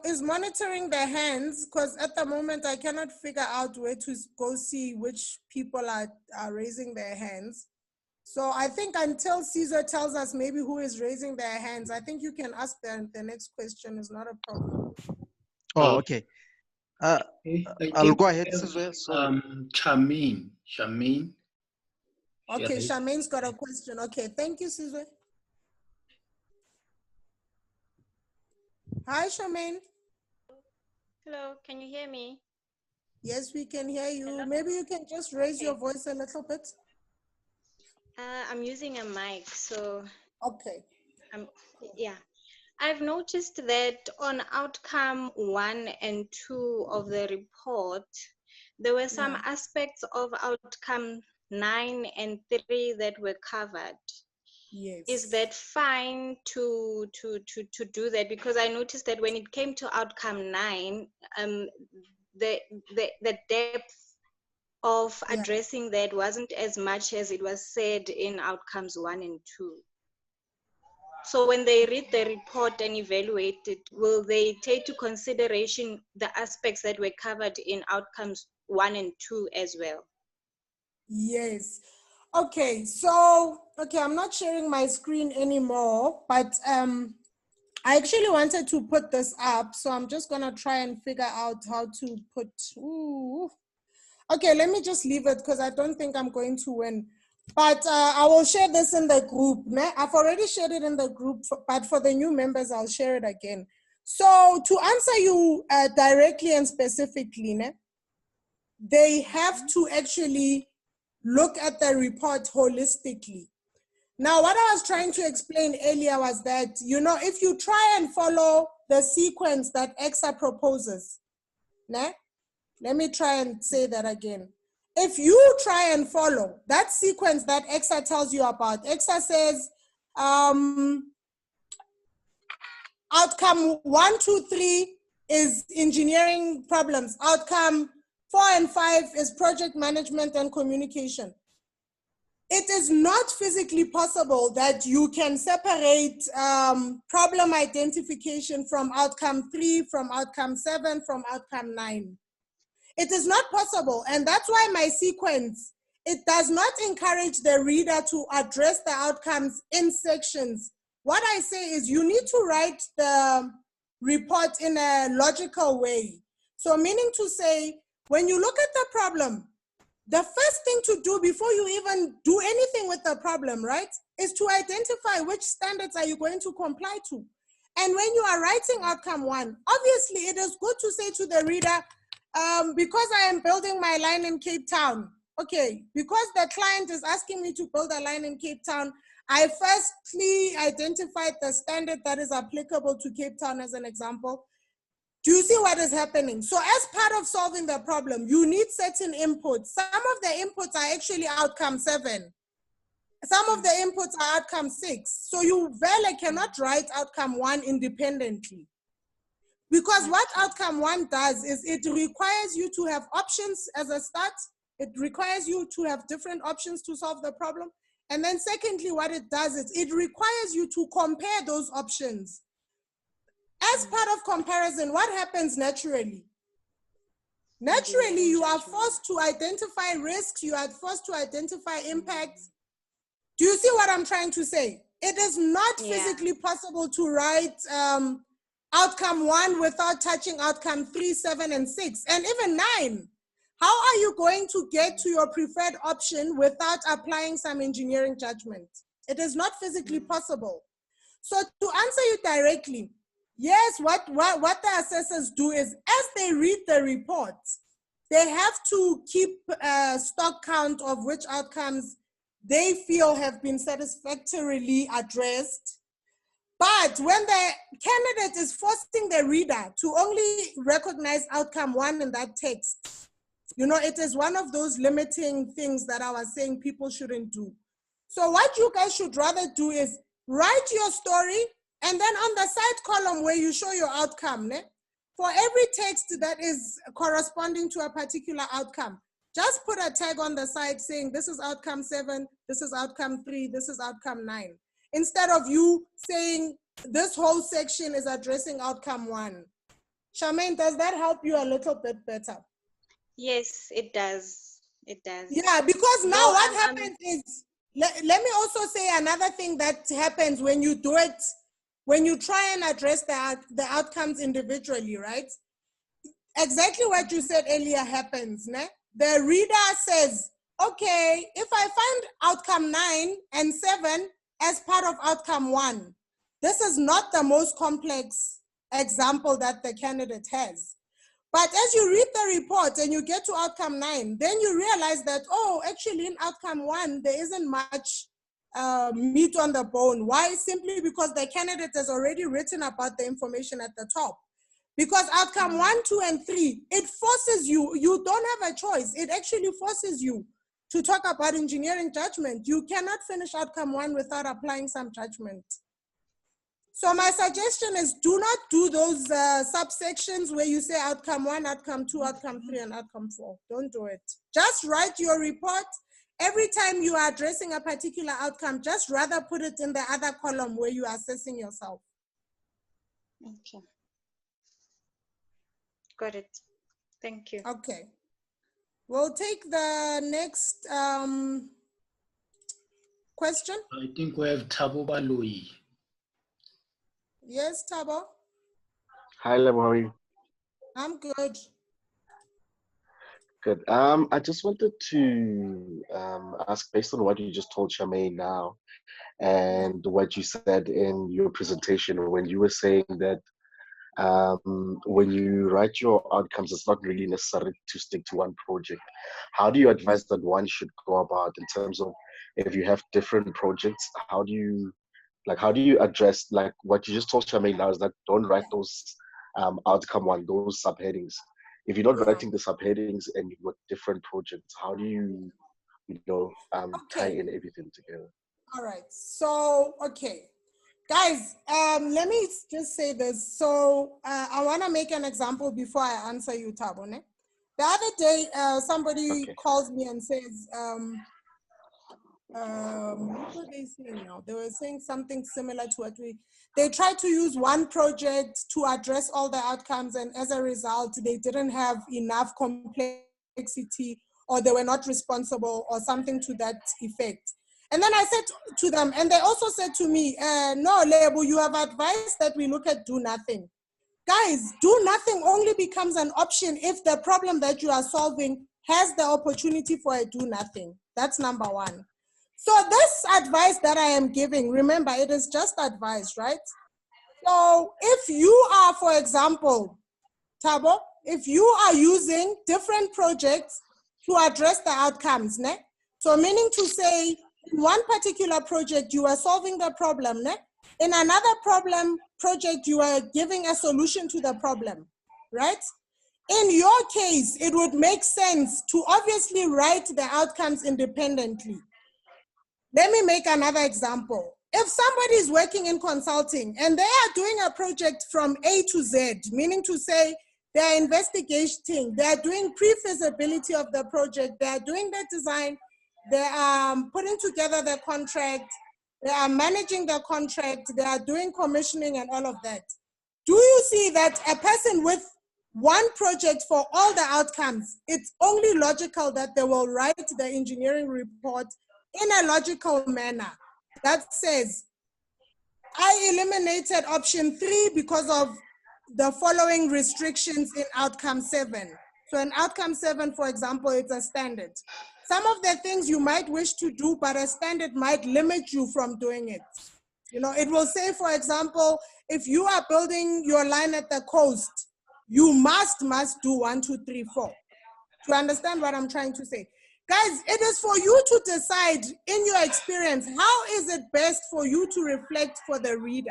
S1: is monitoring their hands, because at the moment I cannot figure out where to go see which people are raising their hands. So I think until Caesar tells us maybe who is raising their hands, I think you can ask the next question. Is not a problem.
S4: Oh, okay. I'll go ahead, Caesar.
S2: Charmaine.
S1: Okay, Charmaine's got a question. Okay, thank you, Caesar. Hi, Charmaine.
S5: Hello, can you hear me?
S1: Yes, we can hear you. Hello? Maybe you can just raise your voice a little bit.
S5: I'm using a mic, so.
S1: Okay.
S5: Yeah. I've noticed that on outcome 1 and 2 of the report, there were some aspects of outcome 9 and 3 that were covered.
S1: Yes.
S5: Is that fine to do that? Because I noticed that when it came to outcome 9, the depth of addressing that wasn't as much as it was said in outcomes 1 and 2. So when they read the report and evaluate it, will they take to consideration the aspects that were covered in outcomes 1 and 2 as well?
S1: Yes. Okay, so, I'm not sharing my screen anymore, but I actually wanted to put this up, so I'm just gonna try and figure out how to put, okay, let me just leave it because I don't think I'm going to win. But I will share this in the group. I've already shared it in the group, but for the new members, I'll share it again. So to answer you directly and specifically, they have to actually look at the report holistically. Now, what I was trying to explain earlier was that, if you try and follow the sequence that EXA proposes, let me try and say that again. If you try and follow that sequence that EXA tells you about, EXA says outcome 1, 2, 3 is engineering problems. Outcome 4 and 5 is project management and communication. It is not physically possible that you can separate problem identification from outcome 3, from outcome 7, from outcome 9. It is not possible, and that's why my sequence, it does not encourage the reader to address the outcomes in sections. What I say is you need to write the report in a logical way. So meaning to say, when you look at the problem, the first thing to do before you even do anything with the problem, right, is to identify which standards are you going to comply to. And when you are writing outcome 1, obviously it is good to say to the reader, because I am building my line in Cape Town, okay, because the client is asking me to build a line in Cape Town, I firstly identified the standard that is applicable to Cape Town as an example. Do you see what is happening? So as part of solving the problem, you need certain inputs. Some of the inputs are actually outcome 7. Some of the inputs are outcome 6. So you really cannot write outcome 1 independently. Because what outcome 1 does is it requires you to have options as a start. It requires you to have different options to solve the problem. And then secondly, what it does is it requires you to compare those options. As part of comparison, what happens naturally? Naturally, you are forced to identify risks. You are forced to identify impacts. Do you see what I'm trying to say? It is not physically possible to write outcome 1 without touching outcome 3, 7, and 6, and even 9. How are you going to get to your preferred option without applying some engineering judgment? It is not physically possible. So to answer you directly, yes, what the assessors do is, as they read the report, they have to keep a stock count of which outcomes they feel have been satisfactorily addressed. But when the candidate is forcing the reader to only recognize outcome 1 in that text, it is one of those limiting things that I was saying people shouldn't do. So what you guys should rather do is write your story, and then on the side column where you show your outcome, for every text that is corresponding to a particular outcome, just put a tag on the side saying this is outcome 7, this is outcome 3, this is outcome 9. Instead of you saying this whole section is addressing outcome 1. Charmaine, does that help you a little bit better?
S5: Yes, it does. It does.
S1: Yeah, because now what happens is, let me also say another thing that happens when you do it, when you try and address the outcomes individually, right? Exactly what you said earlier happens. The reader says, okay, if I find outcome 9 and 7 as part of outcome 1, this is not the most complex example that the candidate has. But as you read the report and you get to outcome 9, then you realize that, oh, actually in outcome 1, there isn't much meat on the bone. Why? Simply because the candidate has already written about the information at the top. Because outcome 1, 2, and 3, it forces you. You don't have a choice. It actually forces you to talk about engineering judgment. You cannot finish outcome 1 without applying some judgment. So my suggestion is do not do those subsections where you say outcome 1, outcome 2, outcome 3, and outcome 4. Don't do it. Just write your report. Every time you are addressing a particular outcome, just rather put it in the other column where you are assessing yourself.
S5: Okay. Got it. Thank you.
S1: Okay. We'll take the next question.
S2: I think we have Thabo Baloyi.
S1: Yes, Thabo?
S6: Hi, Lebo, how are you?
S1: I'm good.
S6: Good. I just wanted to ask, based on what you just told Charmaine now, and what you said in your presentation when you were saying that when you write your outcomes, it's not really necessary to stick to one project. How do you advise that one should go about in terms of if you have different projects? How do you address like what you just told Charmaine now is that don't write those outcome 1, those subheadings. If you're not writing the subheadings and you've got different projects, how do you tie in everything together?
S1: All right. So, okay. Guys, let me just say this. So I want to make an example before I answer you, Thabo. Ne? The other day, somebody calls me and says, what were they saying now? They were saying something similar to what they tried to use one project to address all the outcomes, and as a result, they didn't have enough complexity, or they were not responsible, or something to that effect. And then I said to them, and they also said to me, no, Lebo, you have advised that we look at do nothing. Guys, do nothing only becomes an option if the problem that you are solving has the opportunity for a do nothing. That's number 1. So this advice that I am giving, remember, it is just advice, right? So if you are, for example, Thabo, if you are using different projects to address the outcomes, ne? So meaning to say, in one particular project, you are solving the problem, ne? In another project, you are giving a solution to the problem, right? In your case, it would make sense to obviously write the outcomes independently. Let me make another example. If somebody is working in consulting and they are doing a project from A to Z, meaning to say they are investigating, they are doing pre-feasibility of the project, they are doing the design, they are putting together the contract, they are managing the contract, they are doing commissioning and all of that. Do you see that a person with one project for all the outcomes, it's only logical that they will write the engineering report in a logical manner that says, I eliminated option 3 because of the following restrictions in outcome 7. So in outcome 7, for example, it's a standard. Some of the things you might wish to do, but a standard might limit you from doing it. You know, it will say, for example, if you are building your line at the coast, you must do 1, 2, 3, 4. Do you understand what I'm trying to say? Guys, it is for you to decide in your experience, how is it best for you to reflect for the reader?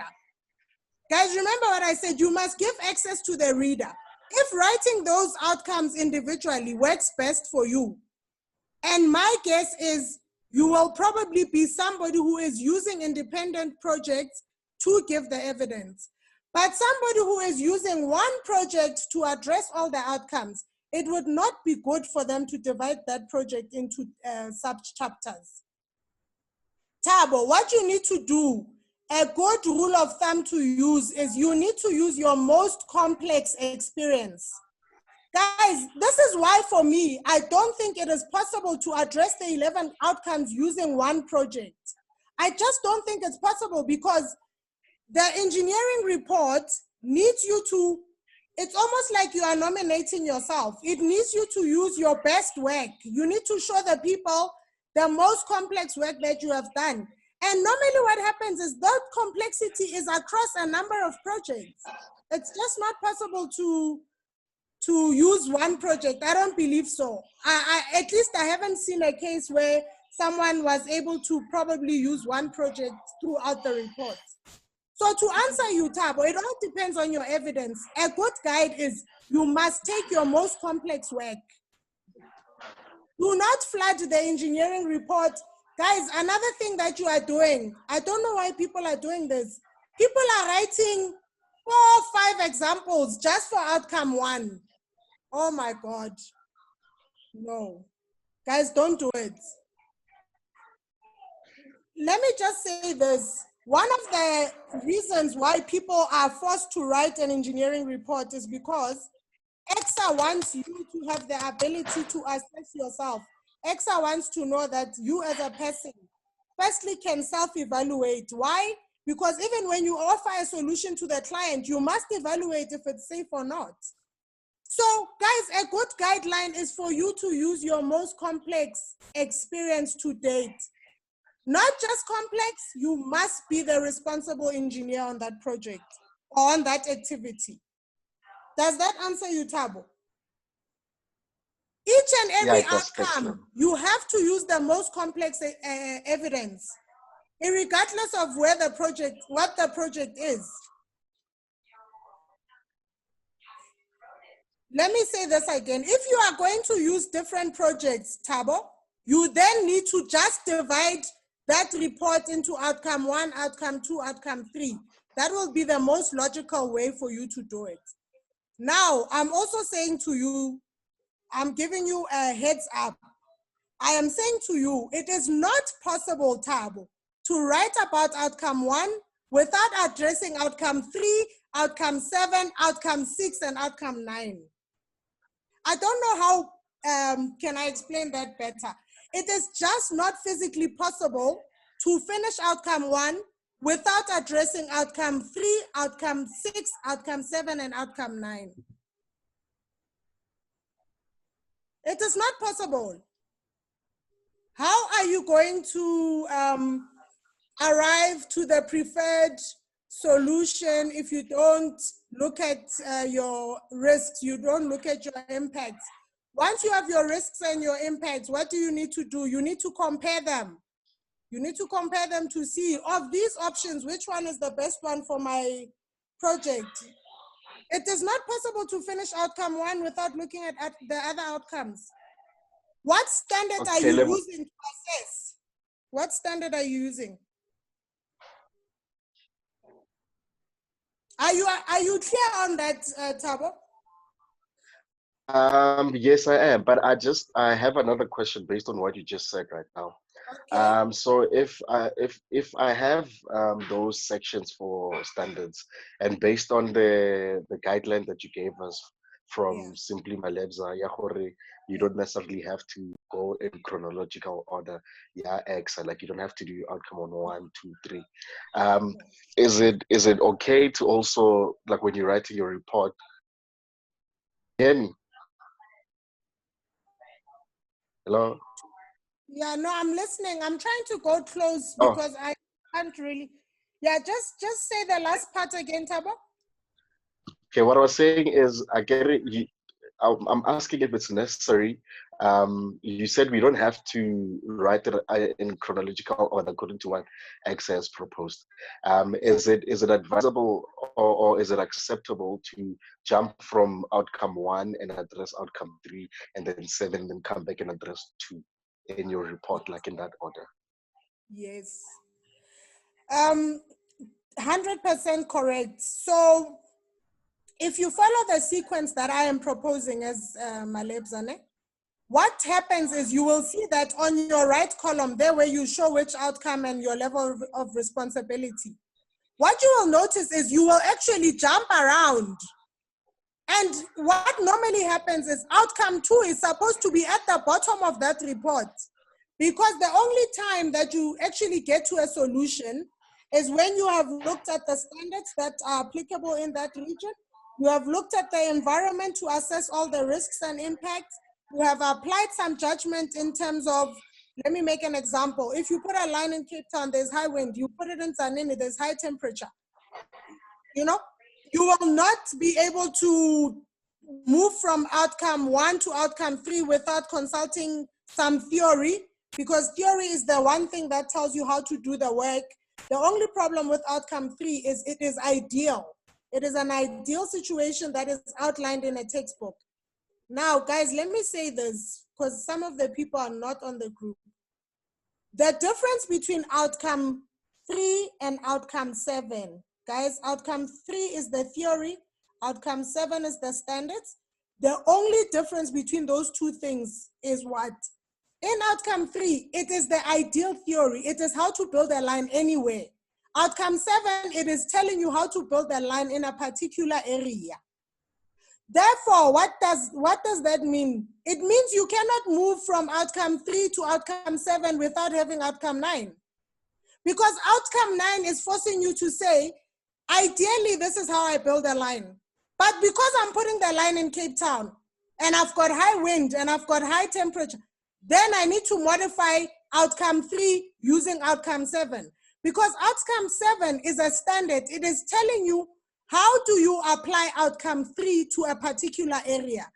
S1: Guys, remember what I said, you must give access to the reader. If writing those outcomes individually works best for you, and my guess is you will probably be somebody who is using independent projects to give the evidence. But somebody who is using one project to address all the outcomes, it would not be good for them to divide that project into sub-chapters. Thabo, what you need to do, a good rule of thumb to use is you need to use your most complex experience. Guys, this is why for me, I don't think it is possible to address the 11 outcomes using one project. I just don't think it's possible because the engineering report needs you to, it's almost like you are nominating yourself. It needs you to use your best work. You need to show the people the most complex work that you have done. And normally what happens is that complexity is across a number of projects. It's just not possible to use one project. I don't believe so. At least I haven't seen a case where someone was able to probably use one project throughout the report. So to answer you, Thabo, it all depends on your evidence. A good guide is you must take your most complex work Do not flood the engineering report. Guys, another thing that you are doing, I don't know why people are doing this. People are writing 4 or 5 examples just for outcome 1. Oh my God. No. Guys, don't do it. Let me just say this. One of the reasons why people are forced to write an engineering report is because EXA wants you to have the ability to assess yourself. EXA wants to know that you as a person, firstly, can self-evaluate. Why? Because even when you offer a solution to the client, you must evaluate if it's safe or not. So guys, a good guideline is for you to use your most complex experience to date. Not just complex, you must be the responsible engineer on that project or on that activity. Does that answer you, Thabo? Each and every outcome, you have to use the most complex evidence, regardless of where the project, what the project is. Let me say this again. If you are going to use different projects, Thabo, you then need to just divide that report into outcome 1, outcome 2, outcome 3. That will be the most logical way for you to do it. Now, I'm also saying to you, I'm giving you a heads up. I am saying to you, it is not possible, Thabo, to write about outcome 1 without addressing outcome 3, outcome 7, outcome 6, and outcome 9. I don't know how can I explain that better. It is just not physically possible to finish outcome 1 without addressing outcome 3, outcome 6, outcome 7, and outcome 9. It is not possible. How are you going to arrive to the preferred solution if you don't look at your risks, you don't look at your impacts? Once you have your risks and your impacts, what do you need to do? You need to compare them. You need to compare them to see, of these options, which one is the best one for my project? It is not possible to finish outcome 1 without looking at the other outcomes. What standard are you using to assess? What standard are you using? Are you clear on that, Thabo?
S6: Yes, I am, but I have another question based on what you just said right now. Okay. So if I have those sections for standards, and based on the guideline that you gave us from Simply Malebza, you don't necessarily have to go in chronological order. Yeah, X, like you don't have to do outcome on 1, 2, 3. Is it okay to also, like when you're writing your report? Hear me? Hello?
S1: Yeah, no, I'm listening. I'm trying to go close because I can't really. Yeah, just say the last part again, Thabo.
S6: Okay, what I was saying is, I get it. I'm asking if it's necessary. You said we don't have to write it in chronological order according to what X has proposed. Is it advisable or is it acceptable to jump from outcome 1 and address outcome 3 and then 7 and then come back and address 2 in your report, like in that order?
S1: Yes. 100% correct. So if you follow the sequence that I am proposing as Malebza, what happens is you will see that on your right column there where you show which outcome and your level of responsibility. What you will notice is you will actually jump around. And what normally happens is outcome 2 is supposed to be at the bottom of that report, because the only time that you actually get to a solution is when you have looked at the standards that are applicable in that region. You have looked at the environment to assess all the risks and impacts. You have applied some judgment in terms of, let me make an example. If you put a line in Cape Town, there's high wind. You put it in Zanini, there's high temperature. You know, you will not be able to move from outcome 1 to outcome 3 without consulting some theory, because theory is the one thing that tells you how to do the work. The only problem with outcome 3 is it is ideal. It is an ideal situation that is outlined in a textbook. Now, guys, let me say this, because some of the people are not on the group. The difference between outcome 3 and outcome 7, guys, outcome 3 is the theory, outcome 7 is the standards. The only difference between those two things is what? In outcome 3, it is the ideal theory. It is how to build a line anywhere. Outcome 7, it is telling you how to build a line in a particular area. Therefore, what does that mean? It means you cannot move from outcome 3 to outcome 7 without having outcome 9. Because outcome 9 is forcing you to say, ideally, this is how I build a line. But because I'm putting the line in Cape Town, and I've got high wind, and I've got high temperature, then I need to modify outcome 3 using outcome 7. Because outcome 7 is a standard. It is telling you, how do you apply outcome 3 to a particular area?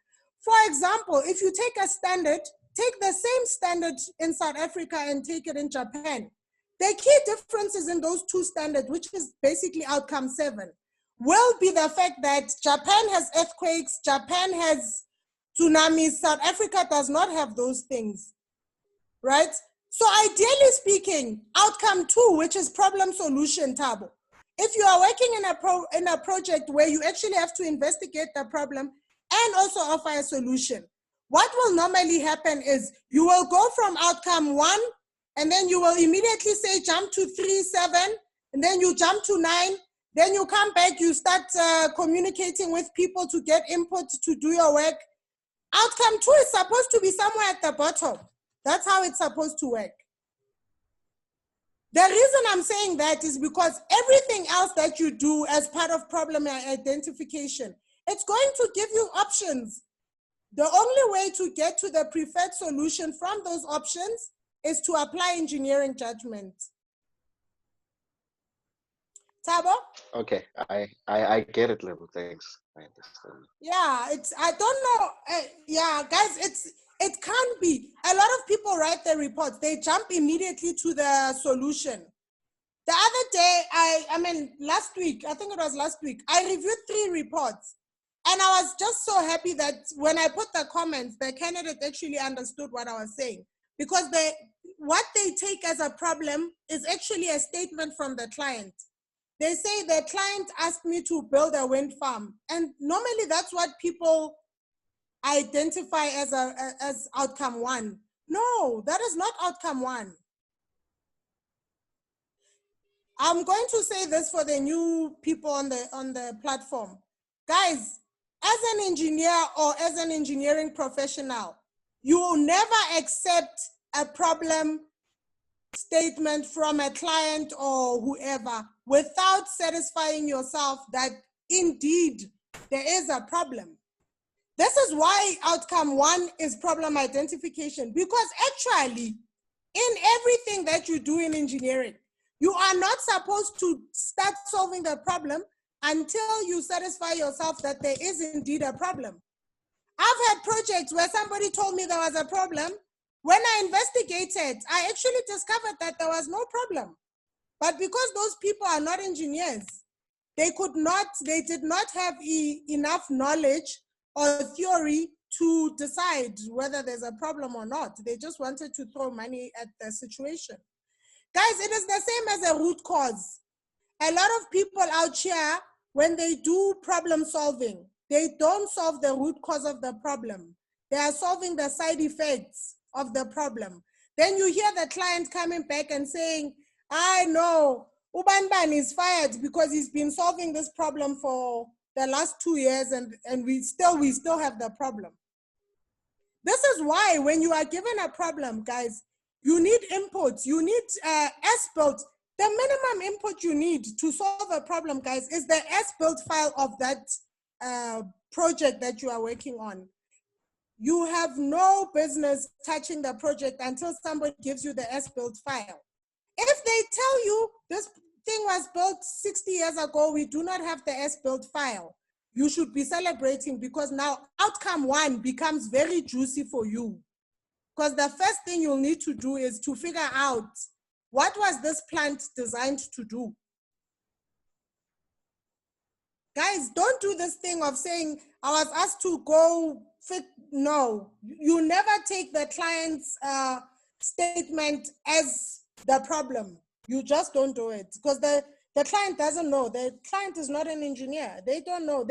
S1: For example, if you take a standard, take the same standard in South Africa and take it in Japan. The key differences in those two standards, which is basically outcome 7, will be the fact that Japan has earthquakes, Japan has tsunamis, South Africa does not have those things, right? So ideally speaking, outcome 2, which is problem solution, Thabo. If you are working in a project where you actually have to investigate the problem and also offer a solution, what will normally happen is you will go from outcome 1, and then you will immediately say jump to 3, 7, and then you jump to 9, then you come back, you start communicating with people to get input to do your work. Outcome 2 is supposed to be somewhere at the bottom. That's how it's supposed to work. The reason I'm saying that is because everything else that you do as part of problem identification, it's going to give you options. The only way to get to the preferred solution from those options is to apply engineering judgment. Thabo?
S6: Okay, I get it, Lebo. Thanks. I understand.
S1: Yeah, I don't know. Yeah, guys, it can't be. A lot of people write their reports. They jump immediately to the solution. The other day, I mean, last week, I think it was last week, I reviewed 3 reports. And I was just so happy that when I put the comments, the candidate actually understood what I was saying. Because what they take as a problem is actually a statement from the client. They say the client asked me to build a wind farm. And normally that's what people identify as outcome 1. No, that is not outcome 1. I'm going to say this for the new people on the platform. Guys, as an engineer or as an engineering professional, you will never accept a problem statement from a client or whoever without satisfying yourself that indeed there is a problem. This is why outcome 1 is problem identification, because actually in everything that you do in engineering, you are not supposed to start solving the problem until you satisfy yourself that there is indeed a problem. I've had projects where somebody told me there was a problem. When I investigated, I actually discovered that there was no problem. But because those people are not engineers, they did not have enough knowledge or theory to decide whether there's a problem or not. They just wanted to throw money at the situation. Guys, it is the same as a root cause. A lot of people out here, when they do problem solving, they don't solve the root cause of the problem. They are solving the side effects of the problem. Then you hear the client coming back and saying, I know, Ubanban is fired because he's been solving this problem for the last 2 years and we still have the problem. This is why when you are given a problem, guys, you need inputs, you need as-built. The minimum input you need to solve a problem, guys, is the as-built file of that project that you are working on. You have no business touching the project until somebody gives you the as-built file. If they tell you this thing was built 60 years ago, we do not have the as-built file, you should be celebrating, because now outcome 1 becomes very juicy for you. Because the first thing you'll need to do is to figure out, what was this plant designed to do? Guys, don't do this thing of saying, I was asked to go fit. No, you never take the client's statement as the problem. You just don't do it because the client doesn't know. The client is not an engineer. They don't know.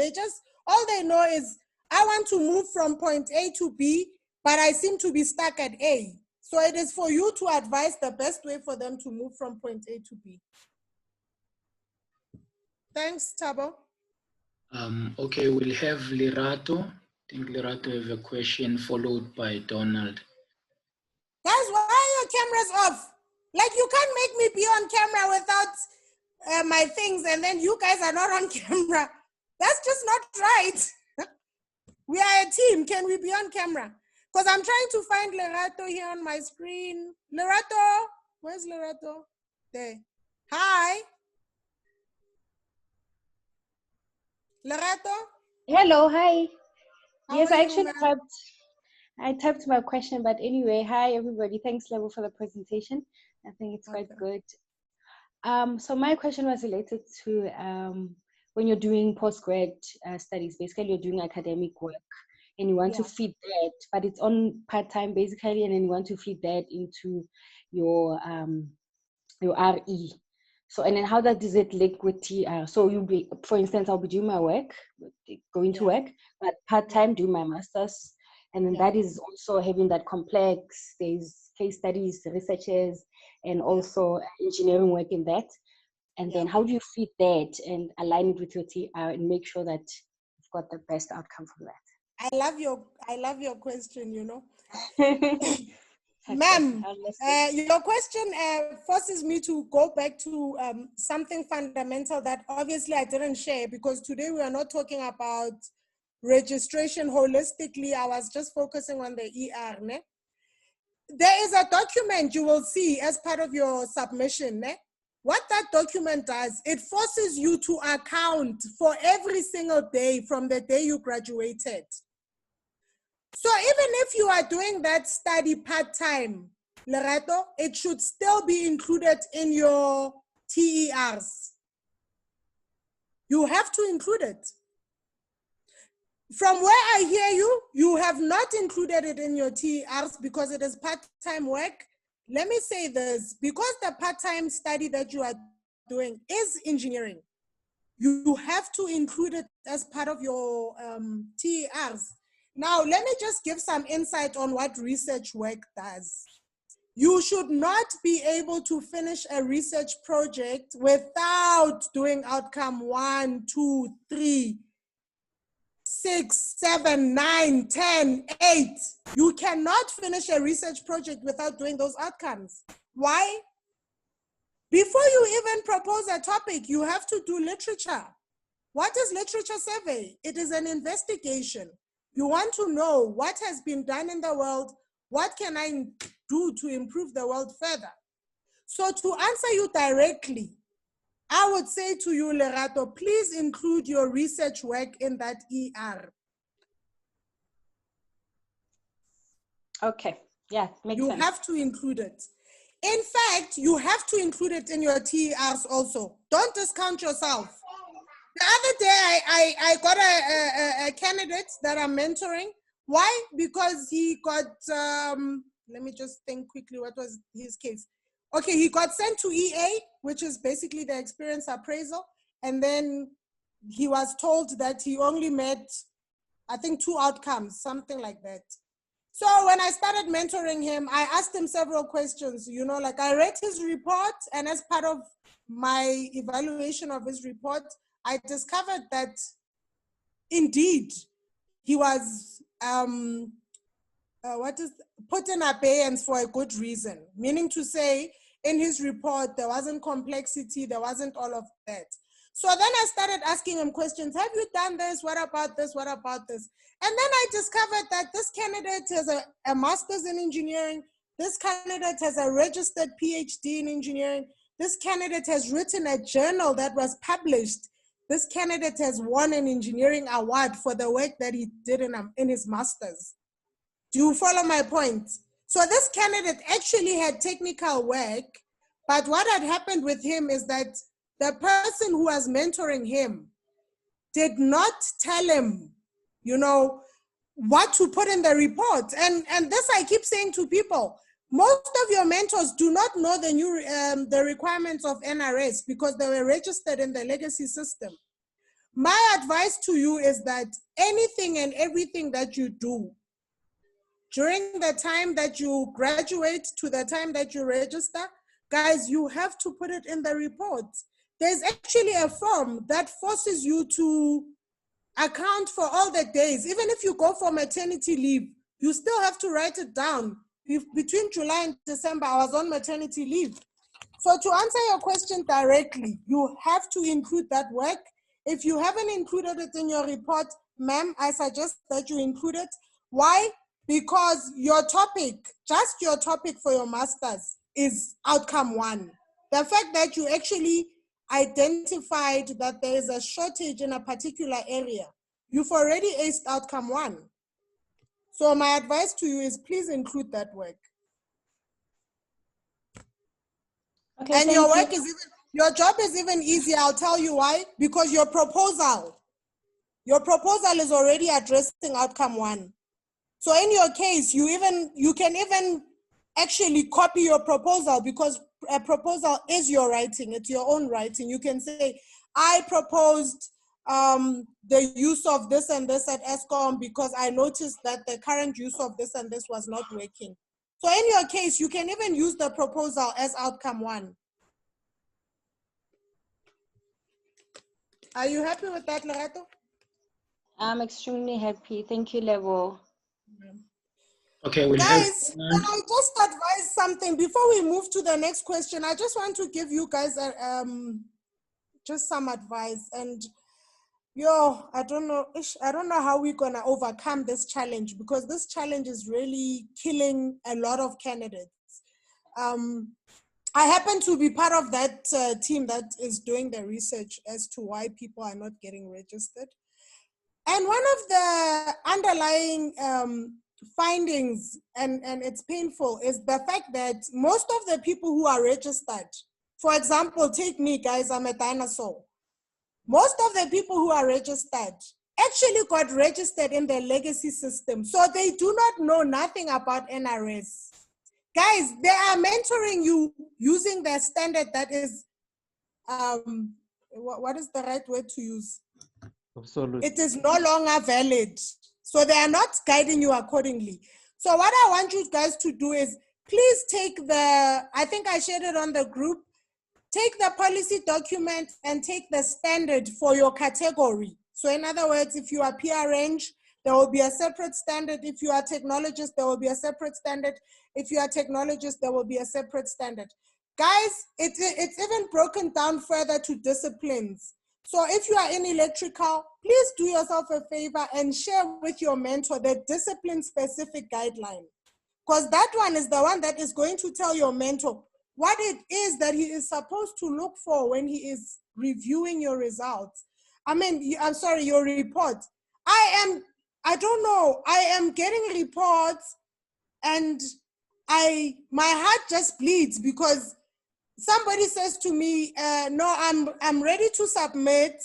S1: All they know is, I want to move from point A to B, but I seem to be stuck at A. So it is for you to advise the best way for them to move from point A to B. Thanks, Thabo.
S2: Okay, we'll have Lerato. I think Lerato have a question followed by Donald.
S1: Guys, why are your cameras off? Like, you can't make me be on camera without my things, and then you guys are not on camera. That's just not right. We are a team. Can we be on camera? Because I'm trying to find Lerato here on my screen. Lerato, where's Lerato? There. Hi. Lerato?
S7: Hello, hi.
S1: How
S7: Yes,
S1: are
S7: I
S1: you,
S7: actually
S1: ma'am?
S7: typed my question, but anyway, hi everybody. Thanks, Level, for the presentation. I think it's quite good. So my question was related to when you're doing postgrad studies. Basically, you're doing academic work and you want to feed that, but it's on part-time basically, and then you want to feed that into your RE. So, and then how does it link with TR? So you'll be, for instance, I'll be doing my work, going to work, but part-time doing my master's. And then that is also having that complex, there's case studies, researches, and also engineering work in that. And then how do you feed that and align it with your TR and make sure that you've got the best outcome from that?
S1: I love your question, you know.
S7: Okay,
S1: Ma'am, your question forces me to go back to something fundamental that obviously I didn't share, because today we are not talking about registration holistically. I was just focusing on the ER. Ne? There is a document you will see as part of your submission. Ne? What that document does, it forces you to account for every single day from the day you graduated. So even if you are doing that study part-time, Lerato, it should still be included in your TERs. You have to include it. From where I hear you, you have not included it in your TERs because it is part-time work. Let me say this, because the part-time study that you are doing is engineering, you have to include it as part of your TERs. Now, let me just give some insight on what research work does. You should not be able to finish a research project without doing outcome 1, 2, 3, 6, 7, 9, 10, 8. You cannot finish a research project without doing those outcomes. Why? Before you even propose a topic, you have to do literature. What is literature survey? It is an investigation. You want to know what has been done in the world, what can I do to improve the world further? So to answer you directly, I would say to you, Lerato, please include your research work in that ER.
S7: Okay, yeah, makes sense.
S1: You have to include it. In fact, you have to include it in your TERs also. Don't discount yourself. The other day, I got a candidate that I'm mentoring. Why? Because he got, let me just think quickly, what was his case? Okay, he got sent to EA, which is basically the experience appraisal. And then he was told that he only met, I think, 2 outcomes, something like that. So when I started mentoring him, I asked him several questions, you know, like I read his report, and as part of my evaluation of his report, I discovered that indeed he was put in abeyance for a good reason, meaning to say in his report, there wasn't complexity, there wasn't all of that. So then I started asking him questions. Have you done this? What about this? What about this? And then I discovered that this candidate has a master's in engineering. This candidate has a registered PhD in engineering. This candidate has written a journal that was published. This candidate has won an engineering award for the work that he did in his master's. Do you follow my point? So this candidate actually had technical work, but what had happened with him is that the person who was mentoring him did not tell him, you know, what to put in the report. And this I keep saying to people, most of your mentors do not know the new the requirements of NRS because they were registered in the legacy system. My advice to you is that anything and everything that you do during the time that you graduate to the time that you register, guys, you have to put it in the report. There's actually a form that forces you to account for all the days. Even if you go for maternity leave, you still have to write it down. Between July and December, I was on maternity leave. So to answer your question directly, you have to include that work. If you haven't included it in your report, ma'am, I suggest that you include it. Why? Because your topic, just your topic for your master's is outcome 1. The fact that you actually identified that there is a shortage in a particular area, you've already aced outcome 1. So my advice to you is please include that work.
S7: Okay,
S1: and your work is even, your job is even easier. I'll tell you why. Because your proposal is already addressing outcome 1. So in your case, you can even actually copy your proposal because a proposal is your writing. It's your own writing. You can say, I proposed the use of this and this at ESCOM because I noticed that the current use of this and this was not working. So in your case, you can even use the proposal as outcome 1. Are you happy with that, Loreto?
S7: I'm extremely happy. Thank you, Level.
S2: Okay, we
S1: guys, can I just advise something before we move to the next question? I just want to give you guys just some advice. And I don't know how we're gonna overcome this challenge, because this challenge is really killing a lot of candidates. I happen to be part of that team that is doing the research as to why people are not getting registered. And one of the underlying findings, and it's painful, is the fact that most of the people who are registered, for example, take me, guys, I'm a dinosaur. Most of the people who are registered actually got registered in the legacy system. So they do not know nothing about NRS. Guys, they are mentoring you using the standard that is, what is the right word to use?
S4: Absolutely.
S1: It is no longer valid. So they are not guiding you accordingly. So what I want you guys to do is, please take I think I shared it on the group, take the policy document and take the standard for your category. So in other words, if you are PR range, there will be a separate standard. If you are technologist, there will be a separate standard. If you are technologist, there will be a separate standard. Guys, it's even broken down further to disciplines. So if you are in electrical, please do yourself a favor and share with your mentor the discipline-specific guideline. Because that one is the one that is going to tell your mentor what it is that he is supposed to look for when he is reviewing your results. I'm sorry, your report. I don't know, I am getting reports and my heart just bleeds because somebody says to me, no, I'm ready to submit,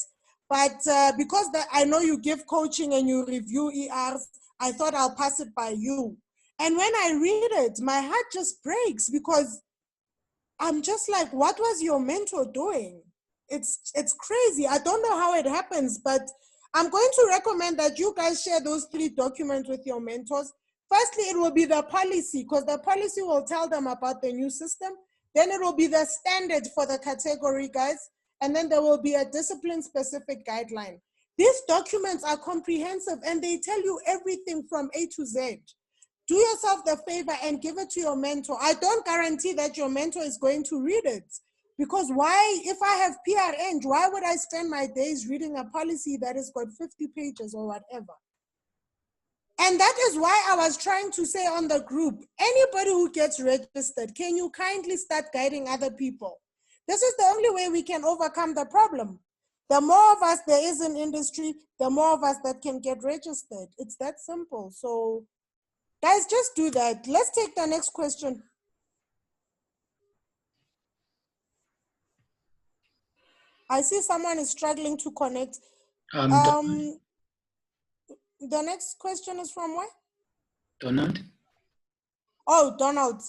S1: but because I know you give coaching and you review ERs, I thought I'll pass it by you. And when I read it, my heart just breaks because I'm just like, what was your mentor doing? It's crazy. I don't know how it happens, but I'm going to recommend that you guys share those 3 documents with your mentors. Firstly, it will be the policy, because the policy will tell them about the new system. Then it will be the standard for the category, guys. And then there will be a discipline-specific guideline. These documents are comprehensive and they tell you everything from A to Z. Do yourself the favor and give it to your mentor. I don't guarantee that your mentor is going to read it, because why, if I have PRN, why would I spend my days reading a policy that has got 50 pages or whatever? And that is why I was trying to say on the group, anybody who gets registered, can you kindly start guiding other people? This is the only way we can overcome the problem. The more of us there is in industry, the more of us that can get registered. It's that simple. So guys, just do that. Let's take the next question. I see someone is struggling to connect. The next question is from where?
S2: Donald.
S1: Oh, Donald.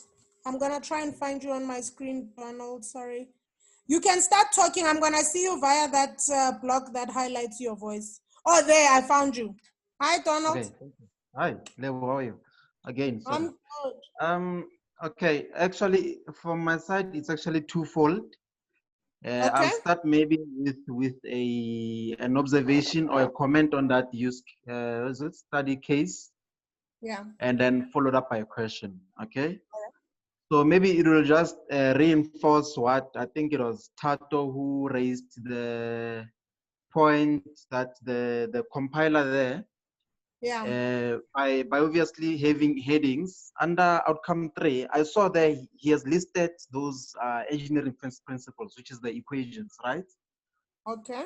S1: I'm gonna try and find you on my screen, Donald. Sorry. You can start talking. I'm gonna see you via that block that highlights your voice. Oh, there, I found you. Hi, Donald.
S4: Okay. Hi, Lebo, how are you? Again, sorry.
S1: I'm good.
S4: Okay, actually, from my side, it's actually twofold.
S1: Okay.
S4: I'll start maybe with an observation or a comment on that study case.
S1: Yeah.
S4: And then followed up by a question. Okay. So maybe it will just reinforce what I think it was Tato who raised the point that the compiler there, by obviously having headings under outcome 3, I saw that he has listed those engineering principles, which is the equations, right?
S1: Okay.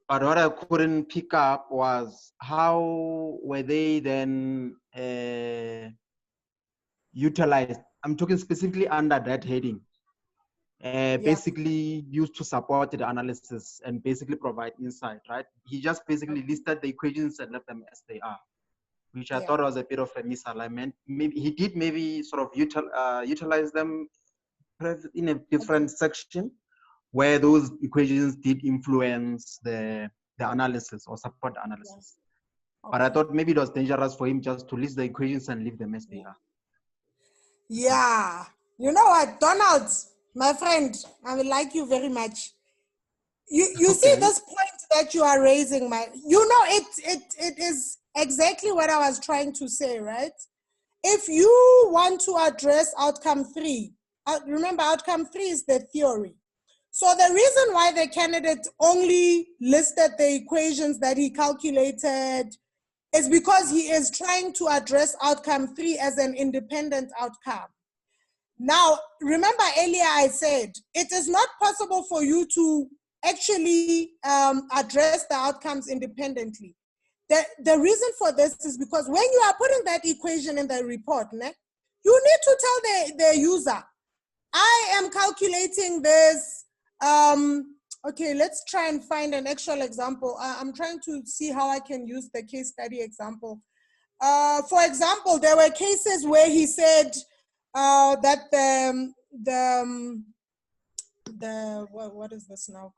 S4: But what I couldn't pick up was how were they then utilized. I'm talking specifically under that heading. Basically used to support the analysis and basically provide insight, right? He just basically listed the equations and left them as they are, which I thought was a bit of a misalignment. Maybe he did maybe sort of utilize them in a different section where those equations did influence the analysis or support the analysis. But I thought maybe it was dangerous for him just to list the equations and leave them as they are.
S1: Yeah. You know what, Donald, my friend, I will like you very much. You see this point that you are raising, it is exactly what I was trying to say, right? If you want to address outcome 3, remember outcome 3 is the theory. So the reason why the candidate only listed the equations that he calculated is because he is trying to address outcome 3 as an independent outcome. Now, remember earlier I said, it is not possible for you to actually address the outcomes independently. The reason for this is because when you are putting that equation in the report, you need to tell the user, I am calculating this. Okay, let's try and find an actual example. I'm trying to see how I can use the case study example. For example, there were cases where he said that what is this now?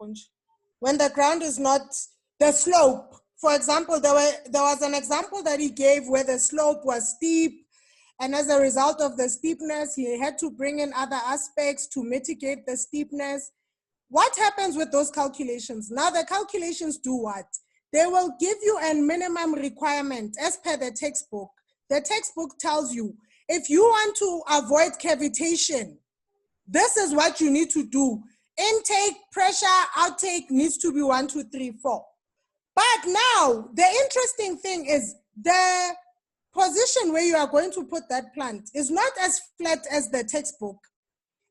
S1: When the ground is not, the slope. For example, there was an example that he gave where the slope was steep, and as a result of the steepness, he had to bring in other aspects to mitigate the steepness. What happens with those calculations? Now the calculations do what? They will give you a minimum requirement as per the textbook. The textbook tells you, if you want to avoid cavitation, this is what you need to do. Intake, pressure, outtake needs to be 1, 2, 3, 4. But now, the interesting thing is the position where you are going to put that plant is not as flat as the textbook.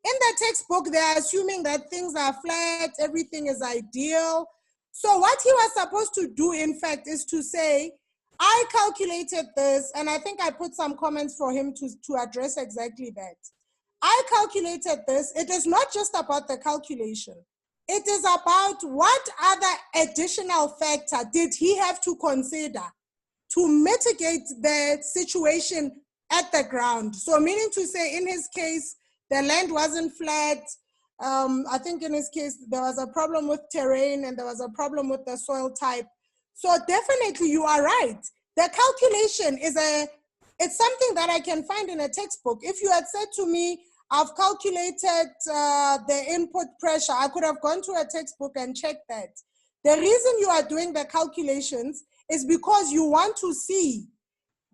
S1: In the textbook, they are assuming that things are flat, everything is ideal. So what he was supposed to do, in fact, is to say, I calculated this, and I think I put some comments for him to address exactly that. I calculated this. It is not just about the calculation. It is about what other additional factor did he have to consider to mitigate the situation at the ground. So meaning to say, in his case, the land wasn't flat. I think in his case, there was a problem with terrain and there was a problem with the soil type. So definitely you are right. The calculation it's something that I can find in a textbook. If you had said to me, I've calculated the input pressure, I could have gone to a textbook and checked that. The reason you are doing the calculations is because you want to see,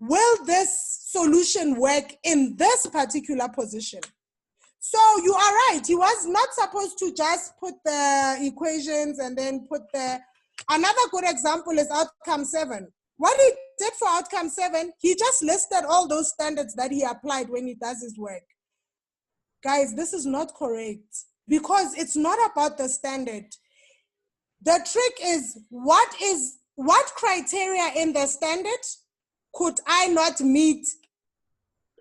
S1: will this solution work in this particular position? So you are right. He was not supposed to just put the equations and then put another good example is outcome 7. What he did for outcome 7, he just listed all those standards that he applied when he does his work. Guys, this is not correct because it's not about the standard. The trick is what criteria in the standard could I not meet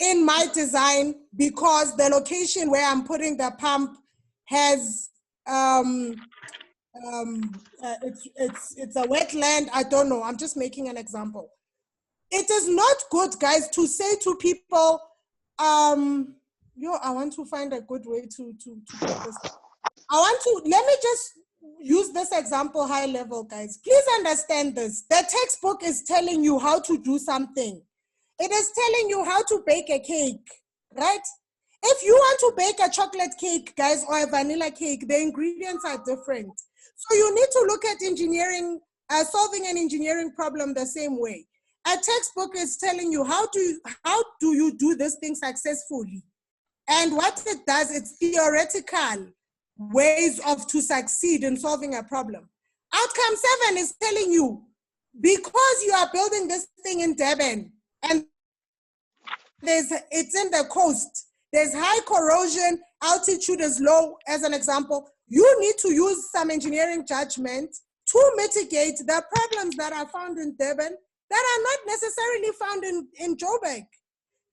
S1: in my design because the location where I'm putting the pump has it's a wetland. I don't know. I'm just making an example. It is not good, guys, to say to people, I want to find a good way to put this. Let me just use this example high level, guys. Please understand this. The textbook is telling you how to do something. It is telling you how to bake a cake, right? If you want to bake a chocolate cake, guys, or a vanilla cake, the ingredients are different. So you need to look at engineering, solving an engineering problem the same way. A textbook is telling you how do you do this thing successfully. And what it does, it's theoretical ways to succeed in solving a problem. Outcome 7 is telling you, because you are building this thing in Durban, and it's in the coast, there's high corrosion, altitude is low, as an example, you need to use some engineering judgment to mitigate the problems that are found in Durban that are not necessarily found in Joburg.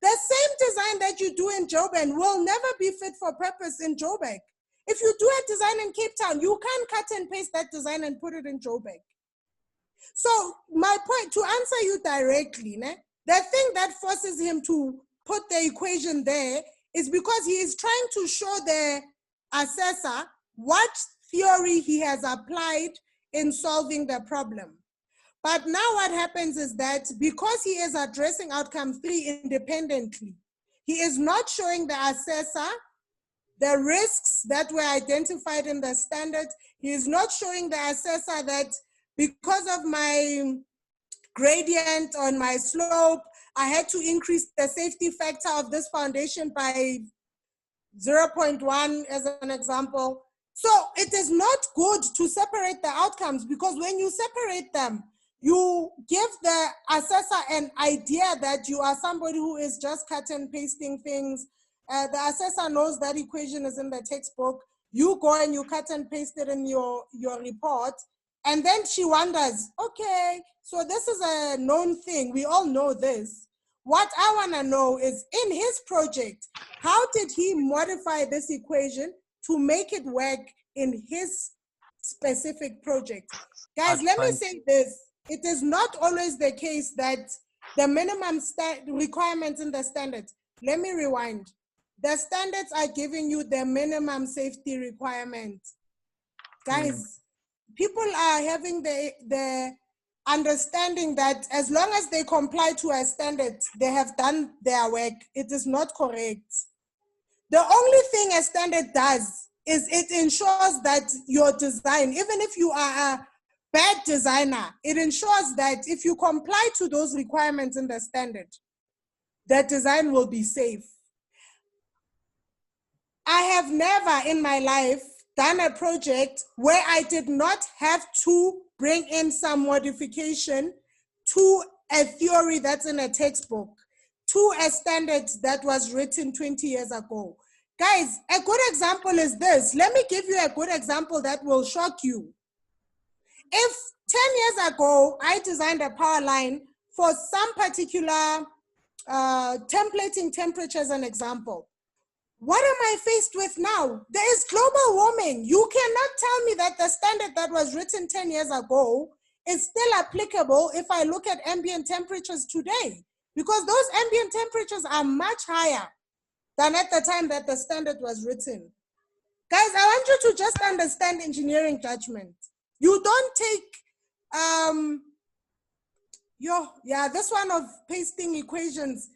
S1: The same design that you do in Joburg will never be fit for purpose in Joburg. If you do a design in Cape Town, you can't cut and paste that design and put it in Joburg. So my point, to answer you directly, the thing that forces him to put the equation there is because he is trying to show the assessor what theory he has applied in solving the problem. But now what happens is that because he is addressing outcome 3 independently, he is not showing the assessor the risks that were identified in the standard. He is not showing the assessor that because of my gradient on my slope, I had to increase the safety factor of this foundation by 0.1 as an example. So it is not good to separate the outcomes, because when you separate them, you give the assessor an idea that you are somebody who is just cut and pasting things. The assessor knows that equation is in the textbook. You go and you cut and paste it in your report. And then she wonders, okay, so this is a known thing. We all know this. What I want to know is, in his project, how did he modify this equation to make it work in his specific project? Guys, let me say this. It is not always the case that the minimum requirements in the standards. Let me rewind. The standards are giving you the minimum safety requirements. Guys, people are having the understanding that as long as they comply to a standard, they have done their work. It is not correct. The only thing a standard does is it ensures that your design, even if you are a bad designer, it ensures that if you comply to those requirements in the standard, that design will be safe. I have never in my life done a project where I did not have to bring in some modification to a theory that's in a textbook, to a standard that was written 20 years ago. Guys, a good example is this. Let me give you a good example that will shock you. If 10 years ago, I designed a power line for some particular templating temperature as an example, what am I faced with now? There is global warming. You cannot tell me that the standard that was written 10 years ago is still applicable if I look at ambient temperatures today, because those ambient temperatures are much higher than at the time that the standard was written. Guys, I want you to just understand engineering judgment. You don't take, this one of pasting equations.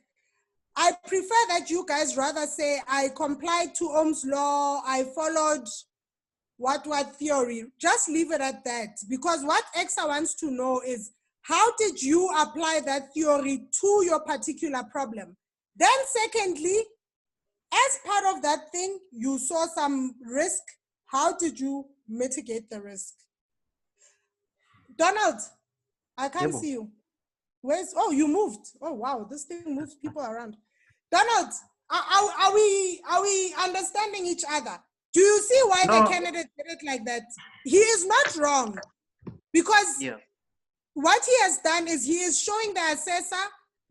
S1: I prefer that you guys rather say, I complied to Ohm's law, I followed what theory. Just leave it at that, because what EXA wants to know is, how did you apply that theory to your particular problem? Then secondly, as part of that thing, you saw some risk. How did you mitigate the risk? Donald, I can't see you. Oh, you moved. Oh, wow, this thing moves people around. Donald, are we understanding each other? Do you see why the candidate did it like that? He is not wrong, because what he has done is he is showing the assessor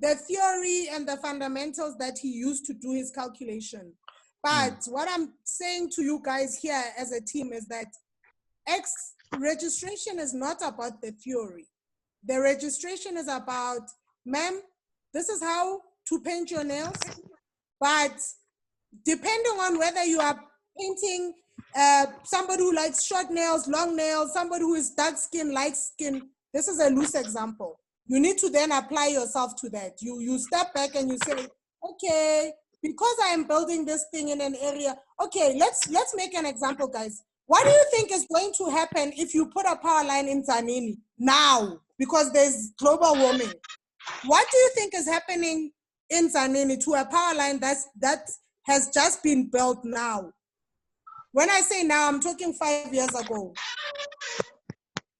S1: the theory and the fundamentals that he used to do his calculation. But what I'm saying to you guys here as a team is that registration is not about the theory. The registration is about, ma'am, this is how to paint your nails, but depending on whether you are painting somebody who likes short nails, long nails, somebody who is dark skin, light skin, this is a loose example. You need to then apply yourself to that. You step back and you say, okay, because I am building this thing in an area, okay, let's make an example, guys. What do you think is going to happen if you put a power line in Zanini now, because there's global warming? What do you think is happening in Zanini to a power line that has just been built now? When I say now, I'm talking 5 years ago.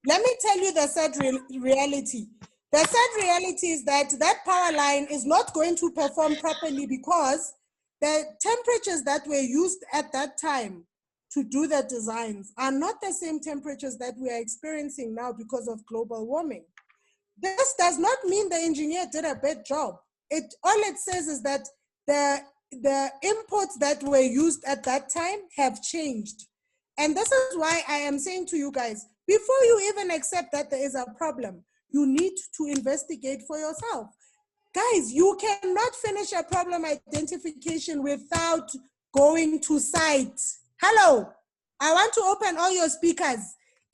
S1: Let me tell you the sad reality. The sad reality is that that power line is not going to perform properly because the temperatures that were used at that time to do the designs are not the same temperatures that we are experiencing now because of global warming. This does not mean the engineer did a bad job. All it says is that the inputs that were used at that time have changed. And this is why I am saying to you guys, before you even accept that there is a problem, you need to investigate for yourself. Guys, you cannot finish a problem identification without going to site. Hello, I want to open all your speakers.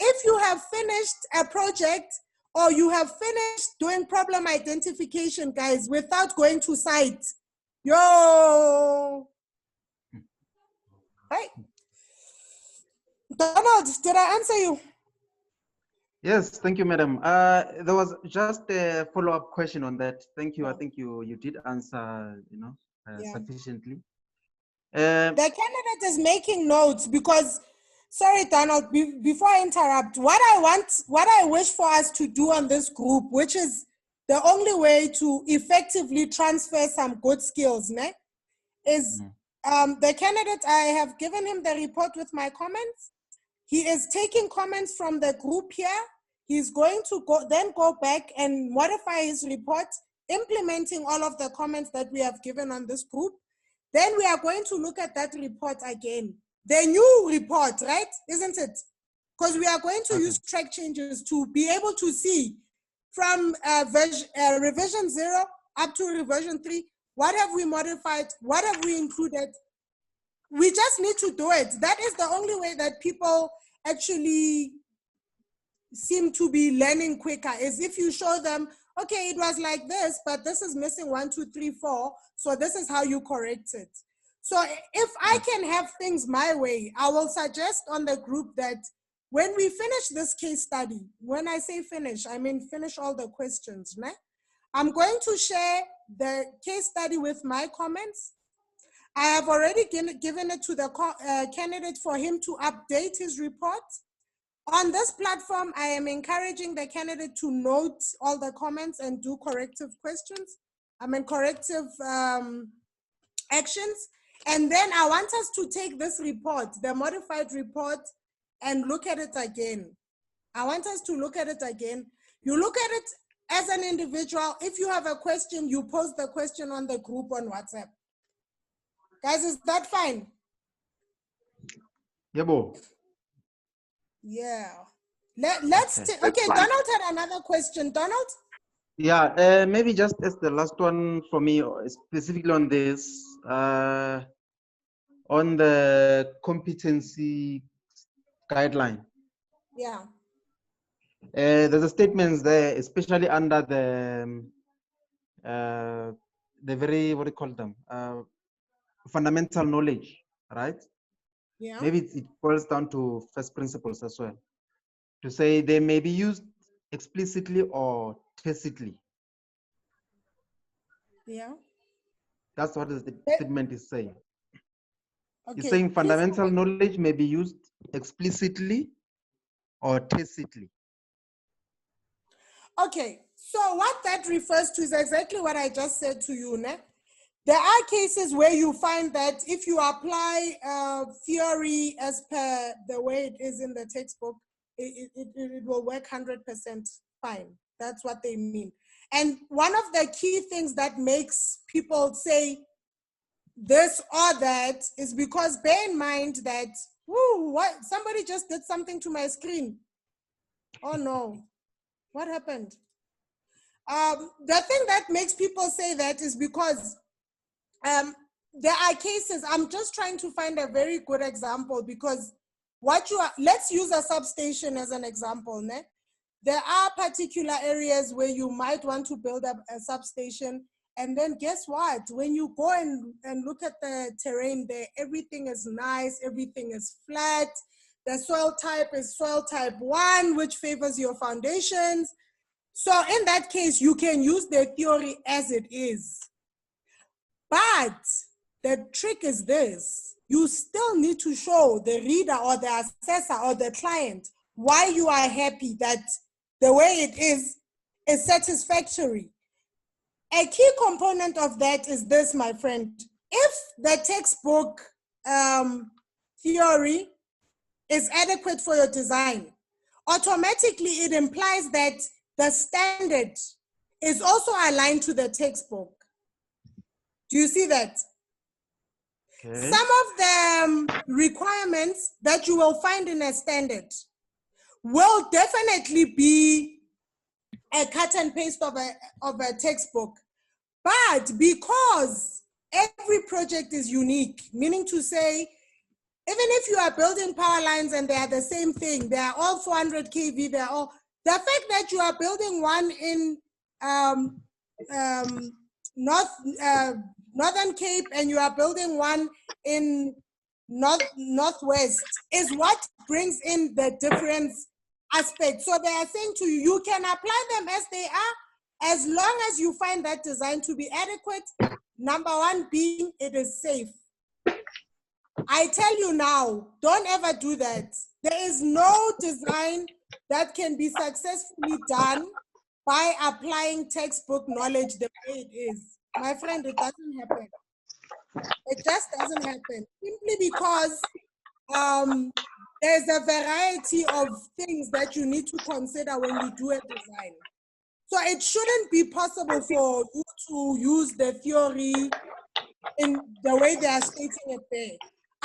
S1: If you have finished a project or you have finished doing problem identification, guys, without going to site, yo. Right. Donald, did I answer you?
S4: Yes, thank you, madam. There was just a follow-up question on that. Thank you. I think you did answer, sufficiently.
S1: The candidate is making notes because, sorry, Donald, before I interrupt, what I wish for us to do on this group, which is the only way to effectively transfer some good skills, is the candidate, I have given him the report with my comments. He is taking comments from the group here. He's going to go back and modify his report, implementing all of the comments that we have given on this group. Then we are going to look at that report again. The new report, right? Isn't it? Because we are going to use track changes to be able to see from revision 0 up to revision 3, what have we modified? What have we included? We just need to do it. That is the only way that people actually seem to be learning quicker, is if you show them, okay, it was like this, but this is missing 1, 2, 3, 4. So this is how you correct it. So if I can have things my way, I will suggest on the group that when we finish this case study, when I say finish, I mean finish all the questions. I'm going to share the case study with my comments. I have already given it to the candidate for him to update his report. On this platform, I am encouraging the candidate to note all the comments and do corrective questions. Corrective actions. And then I want us to take this report, the modified report, and look at it again. I want us to look at it again. You look at it as an individual. If you have a question, you post the question on the group on WhatsApp. Guys, is that fine?
S4: Yeah, bo.
S1: Yeah. Let's okay, Donald had another question. Donald?
S4: Yeah, maybe just as the last one for me, specifically on this, on the competency guideline.
S1: Yeah.
S4: There's a statement there, especially under the very, what do you call them? Fundamental knowledge, right?
S1: Yeah.
S4: Maybe it boils down to first principles as well. To say they may be used explicitly or tacitly.
S1: Yeah.
S4: That's what the statement is saying.
S1: Okay.
S4: It's saying fundamental knowledge may be used explicitly or tacitly.
S1: Okay, so what that refers to is exactly what I just said to you. There are cases where you find that if you apply theory as per the way it is in the textbook, it will work 100% fine. That's what they mean. And one of the key things that makes people say this or that is because bear in mind that Woo, what? Somebody just did something to my screen. Oh no, what happened? The thing that makes people say that is because there are cases, I'm just trying to find a very good example because let's use a substation as an example. Ne? There are particular areas where you might want to build up a substation, and then guess what? When you go and look at the terrain there, everything is nice, everything is flat. The soil type is soil type 1, which favors your foundations. So in that case, you can use the theory as it is. But the trick is this: you still need to show the reader or the assessor or the client why you are happy that the way it is satisfactory. A key component of that is this, my friend. If the textbook theory is adequate for your design, automatically it implies that the standard is also aligned to the textbook. Do you see that? Okay. Some of the requirements that you will find in a standard will definitely be a cut and paste of a textbook. But because every project is unique, meaning to say, even if you are building power lines and they are the same thing, they are all 400 kV, they're all, the fact that you are building one in Northern Cape and you are building one in Northwest is what brings in the difference aspect. So they are saying to you, you can apply them as they are, as long as you find that design to be adequate. Number one being, it is safe. I tell you now, don't ever do that. There is no design that can be successfully done by applying textbook knowledge the way it is. My friend, it doesn't happen. It just doesn't happen. Simply because there's a variety of things that you need to consider when you do a design. So it shouldn't be possible for you to use the theory in the way they are stating it there.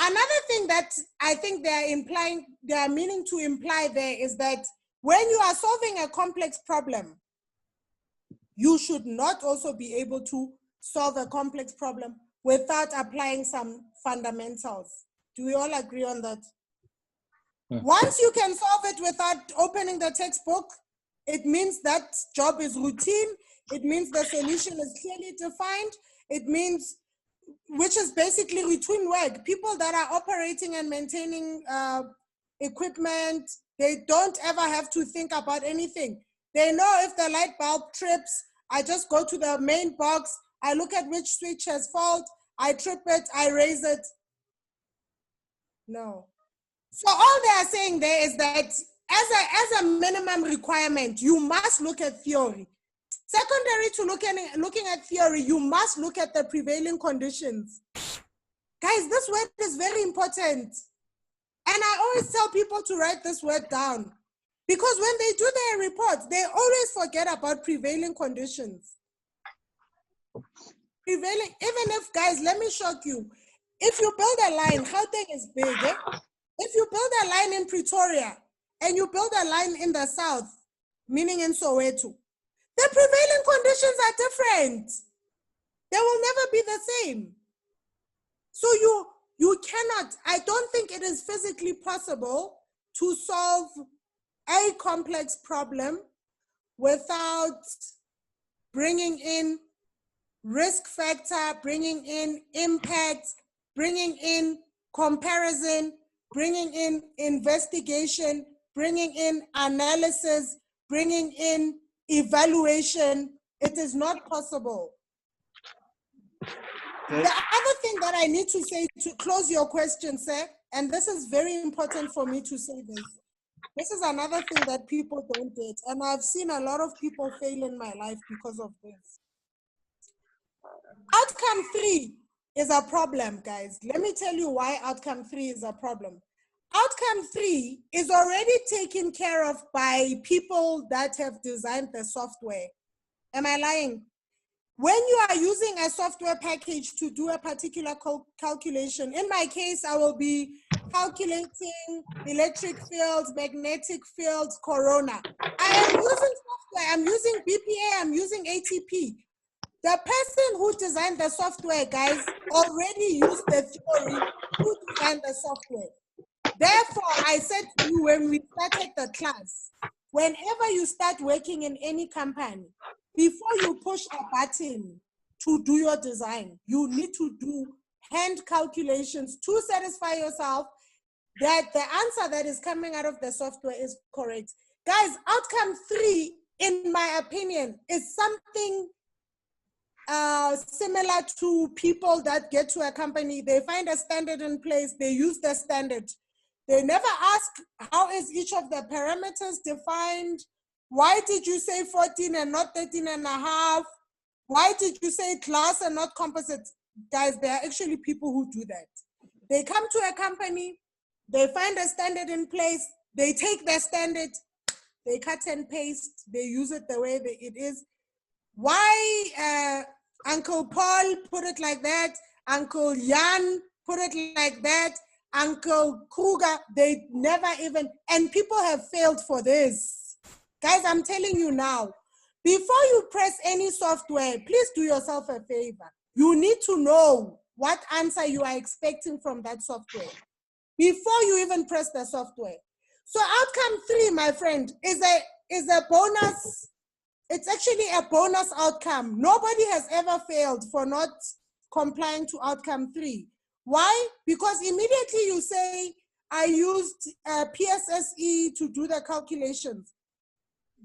S1: Another thing that I think they are meaning to imply there is that when you are solving a complex problem, you should not also be able to solve a complex problem without applying some fundamentals. Do we all agree on that? Once you can solve it without opening the textbook, it means that job is routine. It means the solution is clearly defined. It means, which is basically routine work. People that are operating and maintaining equipment, they don't ever have to think about anything. They know if the light bulb trips, I just go to the main box, I look at which switch has fault, I trip it, I raise it. No. So all they are saying there is that as a minimum requirement, you must look at theory. Secondary to looking at theory, you must look at the prevailing conditions. Guys, this word is very important. And I always tell people to write this word down. Because when they do their reports, they always forget about prevailing conditions. Prevailing, even if, guys, let me shock you. If you build a line, Gauteng is big, eh? If you build a line in Pretoria and you build a line in the south, meaning in Soweto, the prevailing conditions are different. They will never be the same. So you cannot, I don't think it is physically possible to solve a complex problem without bringing in risk factor, bringing in impact, bringing in comparison, bringing in investigation, bringing in analysis, bringing in evaluation. It is not possible. Okay. The other thing that I need to say to close your question, sir, and this is very important for me to say this. This is another thing that people don't get, and I've seen a lot of people fail in my life because of this. Outcome 3 is a problem, guys. Let me tell you why outcome 3 is a problem. Outcome 3 is already taken care of by people that have designed the software. Am I lying? when you are using a software package to do a particular calculation, in my case, I will be calculating electric fields, magnetic fields, corona. I am using software, I'm using BPA, I'm using ATP. The person who designed the software, guys, already used the theory who designed the software. Therefore, I said to you when we started the class, whenever you start working in any company, before you push a button to do your design, you need to do hand calculations to satisfy yourself that the answer that is coming out of the software is correct. Guys, outcome 3, in my opinion, is something similar to people that get to a company. They find a standard in place, they use the standard. They never ask, how is each of the parameters defined? Why did you say 14 and not 13 and a half? Why did you say class and not composite? Guys, there are actually people who do that. They come to a company, they find a standard in place, they take their standard, they cut and paste, they use it the way it is. Why Uncle Paul put it like that, Uncle Jan put it like that, Uncle Kruger, they never even, and people have failed for this. Guys, I'm telling you now, before you press any software, please do yourself a favor. You need to know what answer you are expecting from that software before you even press the software. So outcome 3, my friend, is a bonus. It's actually a bonus outcome. Nobody has ever failed for not complying to outcome 3. Why? Because immediately you say, I used PSSE to do the calculations.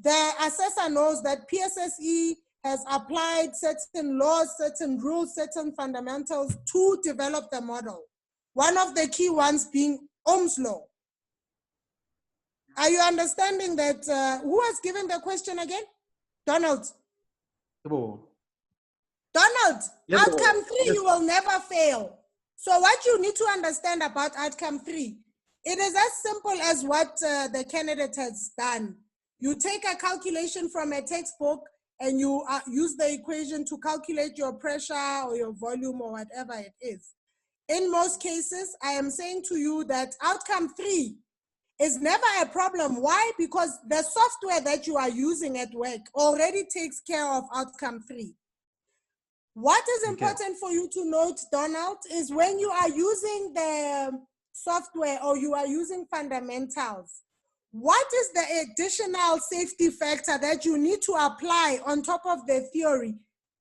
S1: The assessor knows that PSSE has applied certain laws, certain rules, certain fundamentals to develop the model. One of the key ones being Ohm's law. Are you understanding that? Who has given the question again? Donald. Donald, outcome 3, you will never fail. So what you need to understand about outcome 3, it is as simple as what the candidate has done. You take a calculation from a textbook and you use the equation to calculate your pressure or your volume or whatever it is. In most cases, I am saying to you that outcome 3 is never a problem. Why? Because the software that you are using at work already takes care of outcome 3. What is important for you to note, Donald, is when you are using the software or you are using fundamentals, what is the additional safety factor that you need to apply on top of the theory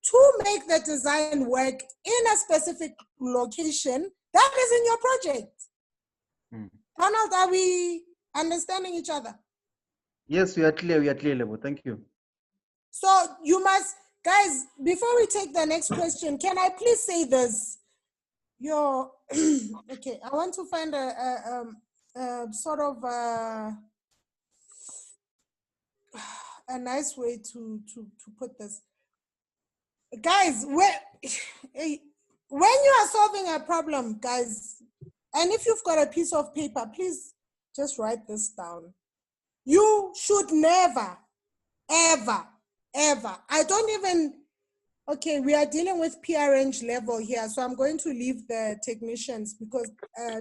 S1: to make the design work in a specific location that is in your project? Donald, are we understanding each other?
S4: Yes, we are clear, Level. Thank you.
S1: So you must, guys, before we take the next question, can I please say this? Okay, I want to find a sort of a nice way to put this. Guys, when you are solving a problem, guys, and if you've got a piece of paper, please just write this down. You should never, ever, I don't even, okay, we are dealing with PRNG level here, so I'm going to leave the technicians because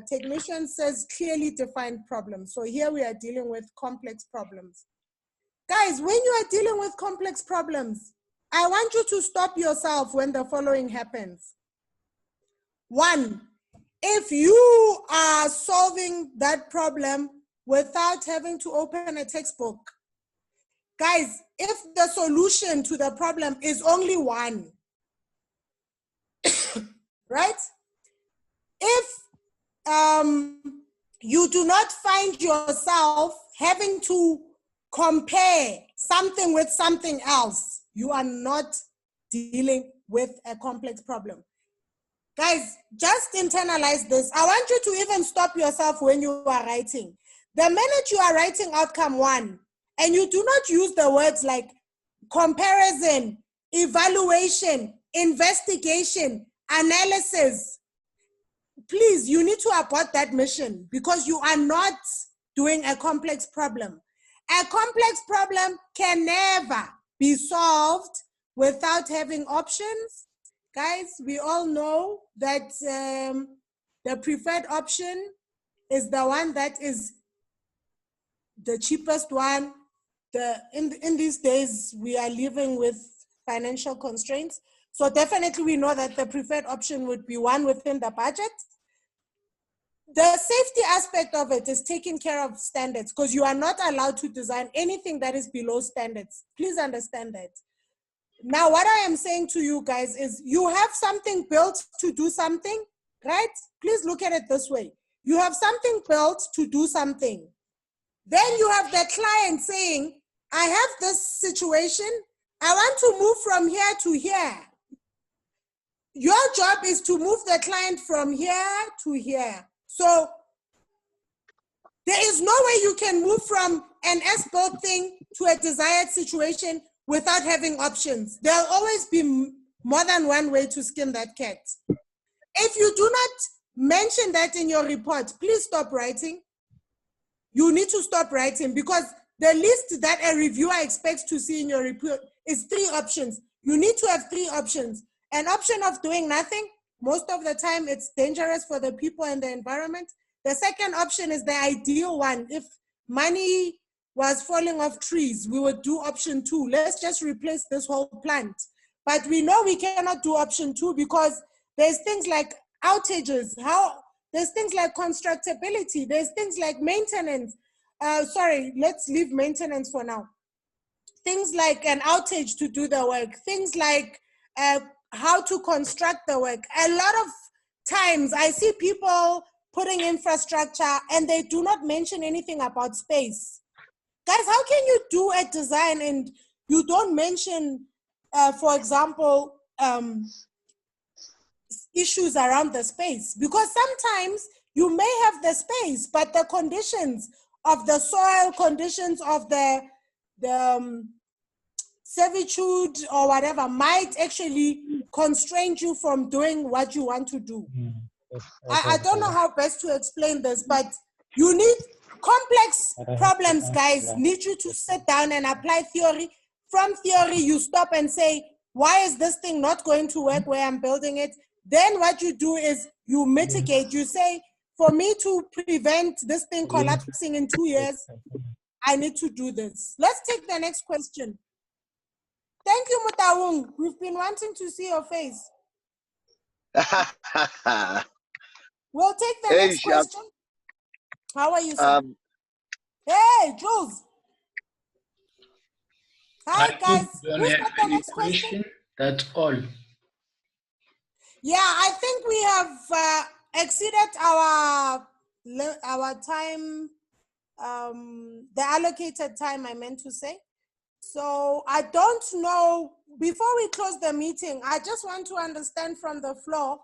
S1: technician says clearly defined problems. So here we are dealing with complex problems. Guys, when you are dealing with complex problems, I want you to stop yourself when the following happens. 1, if you are solving that problem without having to open a textbook, guys, if the solution to the problem is only 1, right? If you do not find yourself having to compare something with something else, you are not dealing with a complex problem. Guys, just internalize this. I want you to even stop yourself when you are writing. The minute you are writing outcome 1, and you do not use the words like comparison, evaluation, investigation, analysis, please, you need to abort that mission because you are not doing a complex problem. A complex problem can never be solved without having options. Guys, we all know that the preferred option is the one that is the cheapest one. In these days, we are living with financial constraints. So definitely we know that the preferred option would be one within the budget. The safety aspect of it is taking care of standards, because you are not allowed to design anything that is below standards. Please understand that. Now, what I am saying to you guys is you have something built to do something, right? Please look at it this way. You have something built to do something. Then you have the client saying, I have this situation. I want to move from here to here. Your job is to move the client from here to here. So there is no way you can move from an S-built thing to a desired situation without having options. There'll always be more than one way to skin that cat. If you do not mention that in your report, please stop writing. You need to stop writing, because the list that a reviewer expects to see in your report is 3 options. You need to have 3 options. An option of doing nothing, most of the time it's dangerous for the people and the environment. The second option is the ideal one. If money was falling off trees, we would do option 2. Let's just replace this whole plant. But we know we cannot do option 2 because there's things like outages, there's things like constructability, there's things like maintenance. Sorry, let's leave maintenance for now. Things like an outage to do the work, things like how to construct the work. A lot of times I see people putting infrastructure and they do not mention anything about space. Guys, how can you do a design and you don't mention, for example, issues around the space? Because sometimes you may have the space, but the conditions of the soil, conditions of the servitude or whatever might actually constrain you from doing what you want to do. I don't know how best to explain this, but you need complex problems, guys, need you to sit down and apply theory. From theory, you stop and say, why is this thing not going to work where I'm building it? Then what you do is you mitigate. You say, for me to prevent this thing collapsing in 2 years, I need to do this. Let's take the next question. Thank you, Mutawung. We've been wanting to see your face. We'll take the next question. How are you, sir? Hey, Jules. Hi, guys. Who's got the next question?
S2: That's all.
S1: Yeah, I think we have exceeded our time, the allocated time, I meant to say. So I don't know, before we close the meeting, I just want to understand from the floor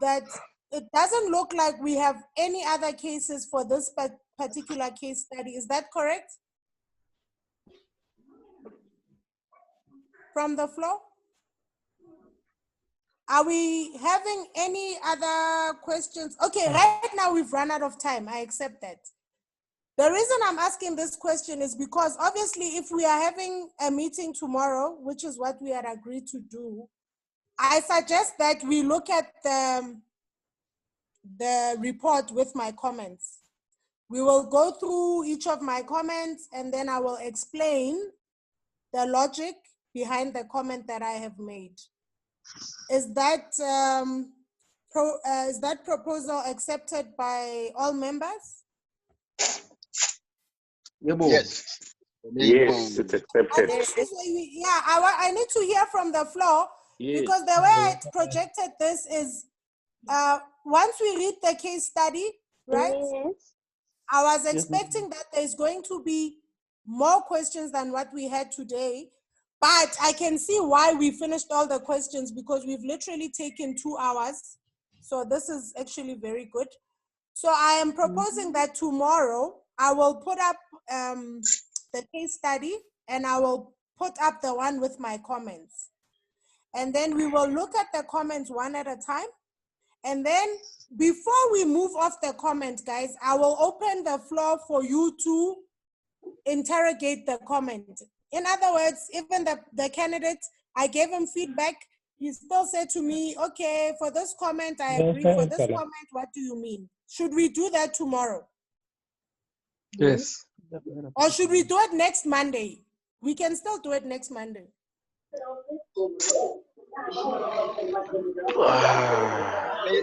S1: that it doesn't look like we have any other cases for this particular case study. Is that correct? From the floor? Are we having any other questions? Okay, right now we've run out of time. I accept that. The reason I'm asking this question is because obviously if we are having a meeting tomorrow, which is what we had agreed to do, I suggest that we look at the report with my comments. We will go through each of my comments and then I will explain the logic behind the comment that I have made. Is that proposal accepted by all members?
S6: Yes. Yes, it's accepted.
S1: I need to hear from the floor, because the way I projected this is once we read the case study, right? Yes. I was expecting that there's going to be more questions than what we had today, but I can see why we finished all the questions, because we've literally taken 2 hours. So this is actually very good. So I am proposing that tomorrow I will put up the case study and I will put up the one with my comments. And then we will look at the comments one at a time. And then before we move off the comments, guys, I will open the floor for you to interrogate the comment. In other words, even the candidate I gave him feedback. He still said to me, okay, for this comment, I agree. For this comment, what do you mean? Should we do that tomorrow?
S8: Yes.
S1: Or should we do it next Monday? We can still do it next Monday.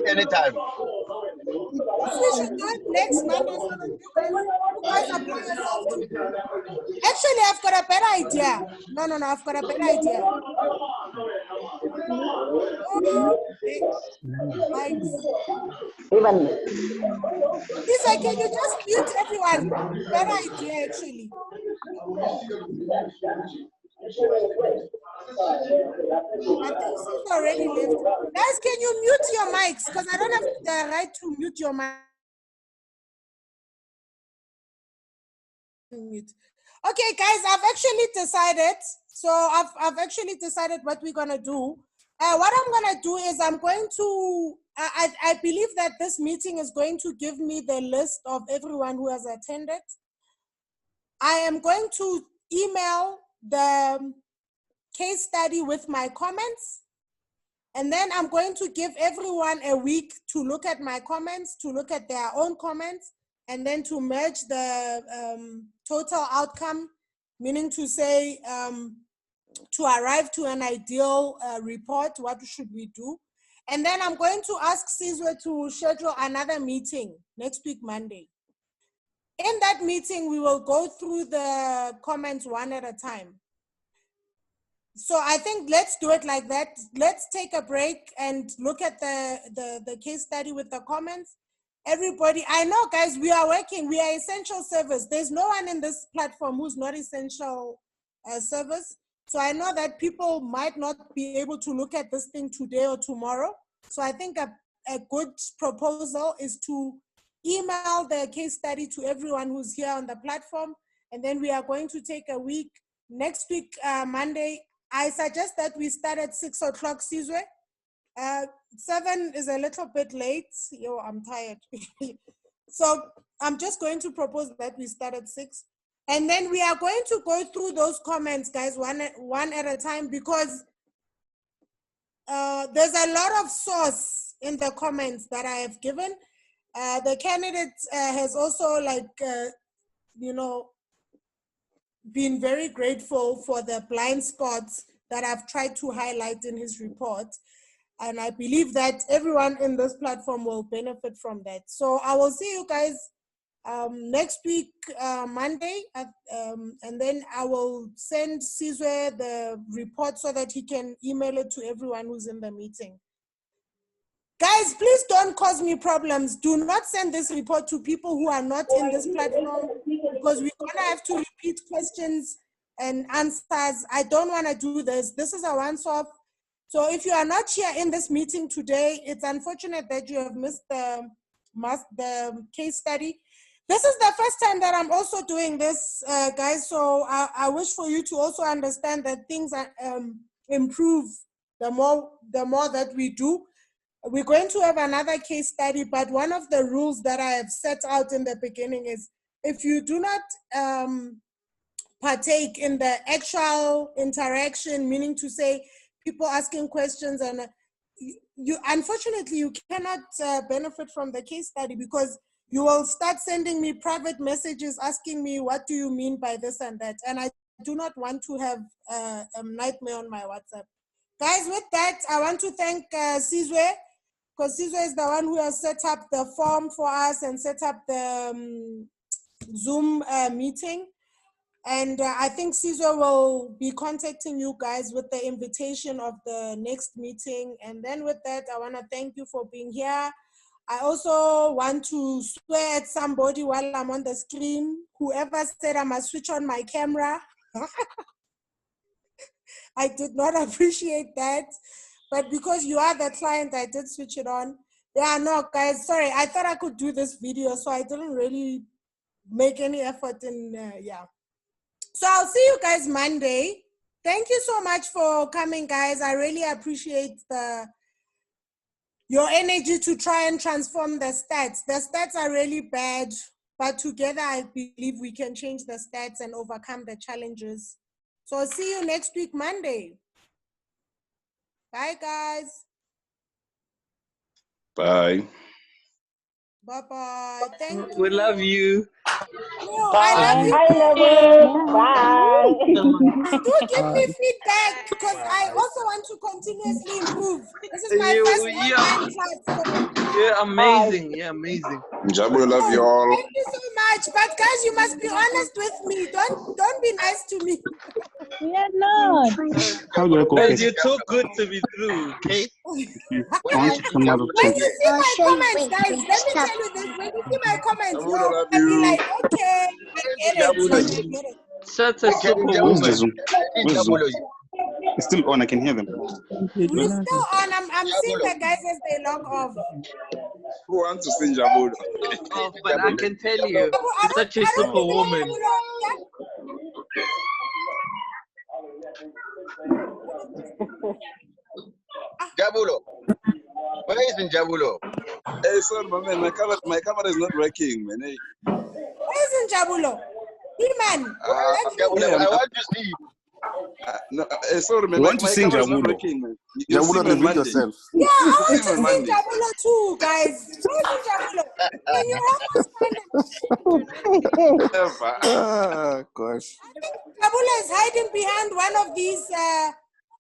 S9: Anytime.
S1: We should do it next Monday so that you guys apply yourself to. Actually, I've got a better idea. No, I've got a better idea. Thanks. Lisa, can you just mute everyone? Better idea, actually. I think she's already left. Guys, can you mute your mics? Because I don't have the right to mute your mic. Okay, guys, I've actually decided. So I've actually decided what we're gonna do. What I'm gonna do is I'm going to. I believe that this meeting is going to give me the list of everyone who has attended. I am going to email the case study with my comments. And then I'm going to give everyone a week to look at my comments, to look at their own comments, and then to merge the total outcome, meaning to say, to arrive to an ideal report, what should we do? And then I'm going to ask Sizwe to schedule another meeting next week, Monday. In that meeting, we will go through the comments one at a time. So I think let's do it like that. Let's take a break and look at the case study with the comments. Everybody, I know, guys, we are working. We are essential service. There's no one in this platform who's not essential service. So I know that people might not be able to look at this thing today or tomorrow. So I think a good proposal is to email the case study to everyone who's here on the platform. And then we are going to take a week. Next week, Monday, I suggest that we start at 6 o'clock, Sizwe. 7 is a little bit late. Yo, I'm tired. So I'm just going to propose that we start at 6. And then we are going to go through those comments, guys, one at a time, because there's a lot of source in the comments that I have given. The candidate has also, been very grateful for the blind spots that I've tried to highlight in his report. And I believe that everyone in this platform will benefit from that. So I will see you guys next week, Monday. And then I will send Sizwe the report so that he can email it to everyone who's in the meeting. Guys, please don't cause me problems. Do not send this report to people who are not in this platform, because we're gonna have to repeat questions and answers. I don't wanna do this. This is a once-off. So if you are not here in this meeting today, it's unfortunate that you have missed the case study. This is the first time that I'm also doing this, guys. So I wish for you to also understand that things are, improve the more that we do. We're going to have another case study, but one of the rules that I have set out in the beginning is if you do not partake in the actual interaction, meaning to say people asking questions, and you unfortunately you cannot benefit from the case study, because you will start sending me private messages asking me, what do you mean by this and that? And I do not want to have a nightmare on my WhatsApp. Guys, with that, I want to thank Sizwe, because Sizwe is the one who has set up the form for us and set up the Zoom meeting. And I think Sizwe will be contacting you guys with the invitation of the next meeting. And then with that, I want to thank you for being here. I also want to swear at somebody while I'm on the screen. Whoever said I must switch on my camera, I did not appreciate that. But because you are the client, I did switch it on. Yeah, no, guys, sorry. I thought I could do this video, so I didn't really make any effort in, yeah. So I'll see you guys Monday. Thank you so much for coming, guys. I really appreciate your energy to try and transform the stats. The stats are really bad, but together I believe we can change the stats and overcome the challenges. So I'll see you next week, Monday. Bye, guys.
S10: Bye.
S1: Bye-bye. Thank you.
S8: We love you.
S1: No,
S3: Bye.
S1: I love you.
S3: Bye, Level. Bye.
S1: Do give me feedback because I also want to continuously improve. This is my first online class. So.
S8: You're amazing. You're amazing.
S10: Jabu, love you all.
S1: Thank you so much. But guys, you must be honest with me. Don't be nice to me.
S7: We are not.
S11: How do I go
S8: Because
S11: first?
S8: you're too good to be true, okay?
S11: I want to come out of
S1: When
S11: chat.
S1: you see my comments, guys, let me tell you this. When you see my comments,
S9: Jabu,
S1: you'll
S9: love
S1: be
S9: you.
S1: like, okay, I get it. Like, I get it.
S8: Such a
S11: Where's
S8: superwoman.
S11: Jazum? Where's Zoom? It's still on. I can hear them.
S1: We're still on. I'm seeing the guys as they log off.
S9: Who wants to sing Jabu?
S8: Oh, but I can tell you,
S1: I
S8: you're such a
S1: don't think
S8: superwoman.
S9: Jabulo. Where is in Jabulo? Hey, sorry, man. My camera is not working, man. Hey.
S1: Where's in Jabulo? Man.
S9: Jabulo, I want to see. No, sorry, man.
S10: You want to
S9: my
S10: sing
S9: camera is not
S10: Jabulo?
S9: working, man. You'll see
S10: Jabulo,
S9: me on
S10: reveal
S9: Monday.
S10: yourself.
S1: Yeah, I
S9: You'll
S1: want
S9: see me
S1: to
S9: on
S1: see
S9: Monday.
S1: Jabulo too, guys. Where's in Jabulo? Can you help us find him?
S10: Gosh.
S1: I think Jabulo is hiding behind one of these,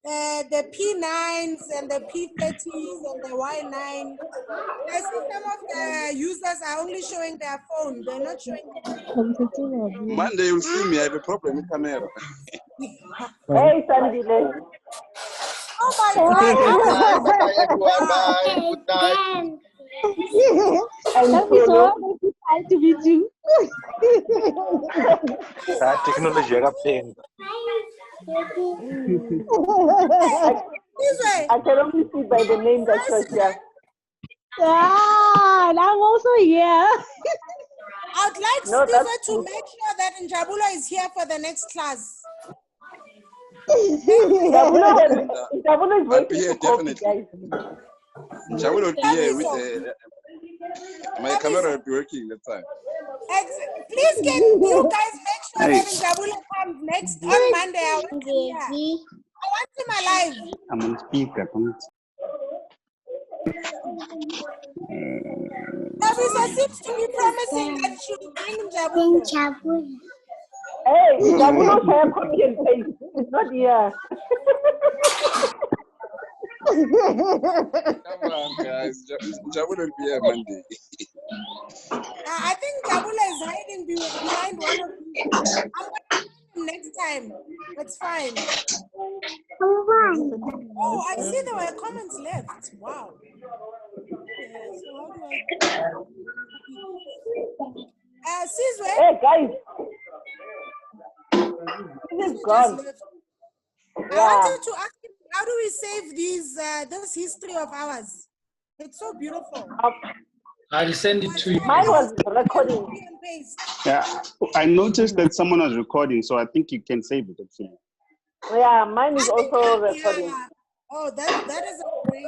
S1: the P9s and the P30s and the Y9. I see some of the users are only showing their phone. They're not showing.
S9: Monday, you'll see me. I have a problem with camera.
S3: Hey, Sandile.
S1: Oh my God.
S9: Bye, everyone. Bye. Good night.
S7: That is so nice to meet you.
S12: Technology pain.
S1: This way.
S3: I can only see by the name that was there.
S7: Ah, and I'm also here.
S1: I'd like
S3: No,
S1: Steve
S3: that's
S1: to make sure that Njabulo is here for the next class.
S3: Jabulo is
S9: I'll be
S3: waiting
S9: here
S3: to copy,
S9: definitely.
S3: guys.
S9: Jabulo will be here with
S1: Daviso.
S9: my camera will be working that time.
S1: Please can you guys make sure
S11: Hey.
S1: that Njabulo comes next on Monday? I want him here. I want him alive.
S11: I'm on speaker.
S1: Daviso seems to be promising that she will bring Njabulo.
S3: Hey, Jabulo share copy and paste. It's not here.
S9: Come on, guys. Jabulo will be here Monday.
S1: I think Njabulo is hiding behind one of these. I'm going to find him next time. It's fine. Oh, I see there were comments left. Wow. So how do I Sizwe?
S3: Hey, guys. This is gone.
S1: I wanted to ask you, how do we save these this history of ours? It's so beautiful.
S2: I'll send it to you.
S3: Mine was recording.
S11: Yeah, I noticed that someone was recording, so I think you can save it actually.
S3: Yeah, mine is also recording.
S1: Yeah. Oh, that is a great.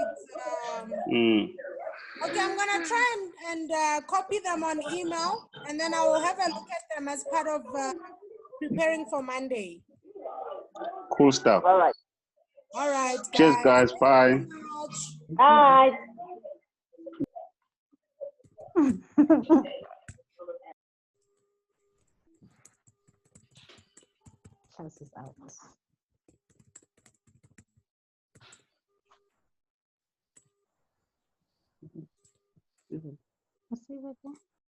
S1: Okay, I'm gonna try and copy them on email, and then I will have a look at them as part of preparing for Monday.
S11: Cool stuff.
S3: All right.
S1: All right, guys.
S11: Cheers, guys. Bye.
S3: Bye.
S7: Chances out. I'll see you again.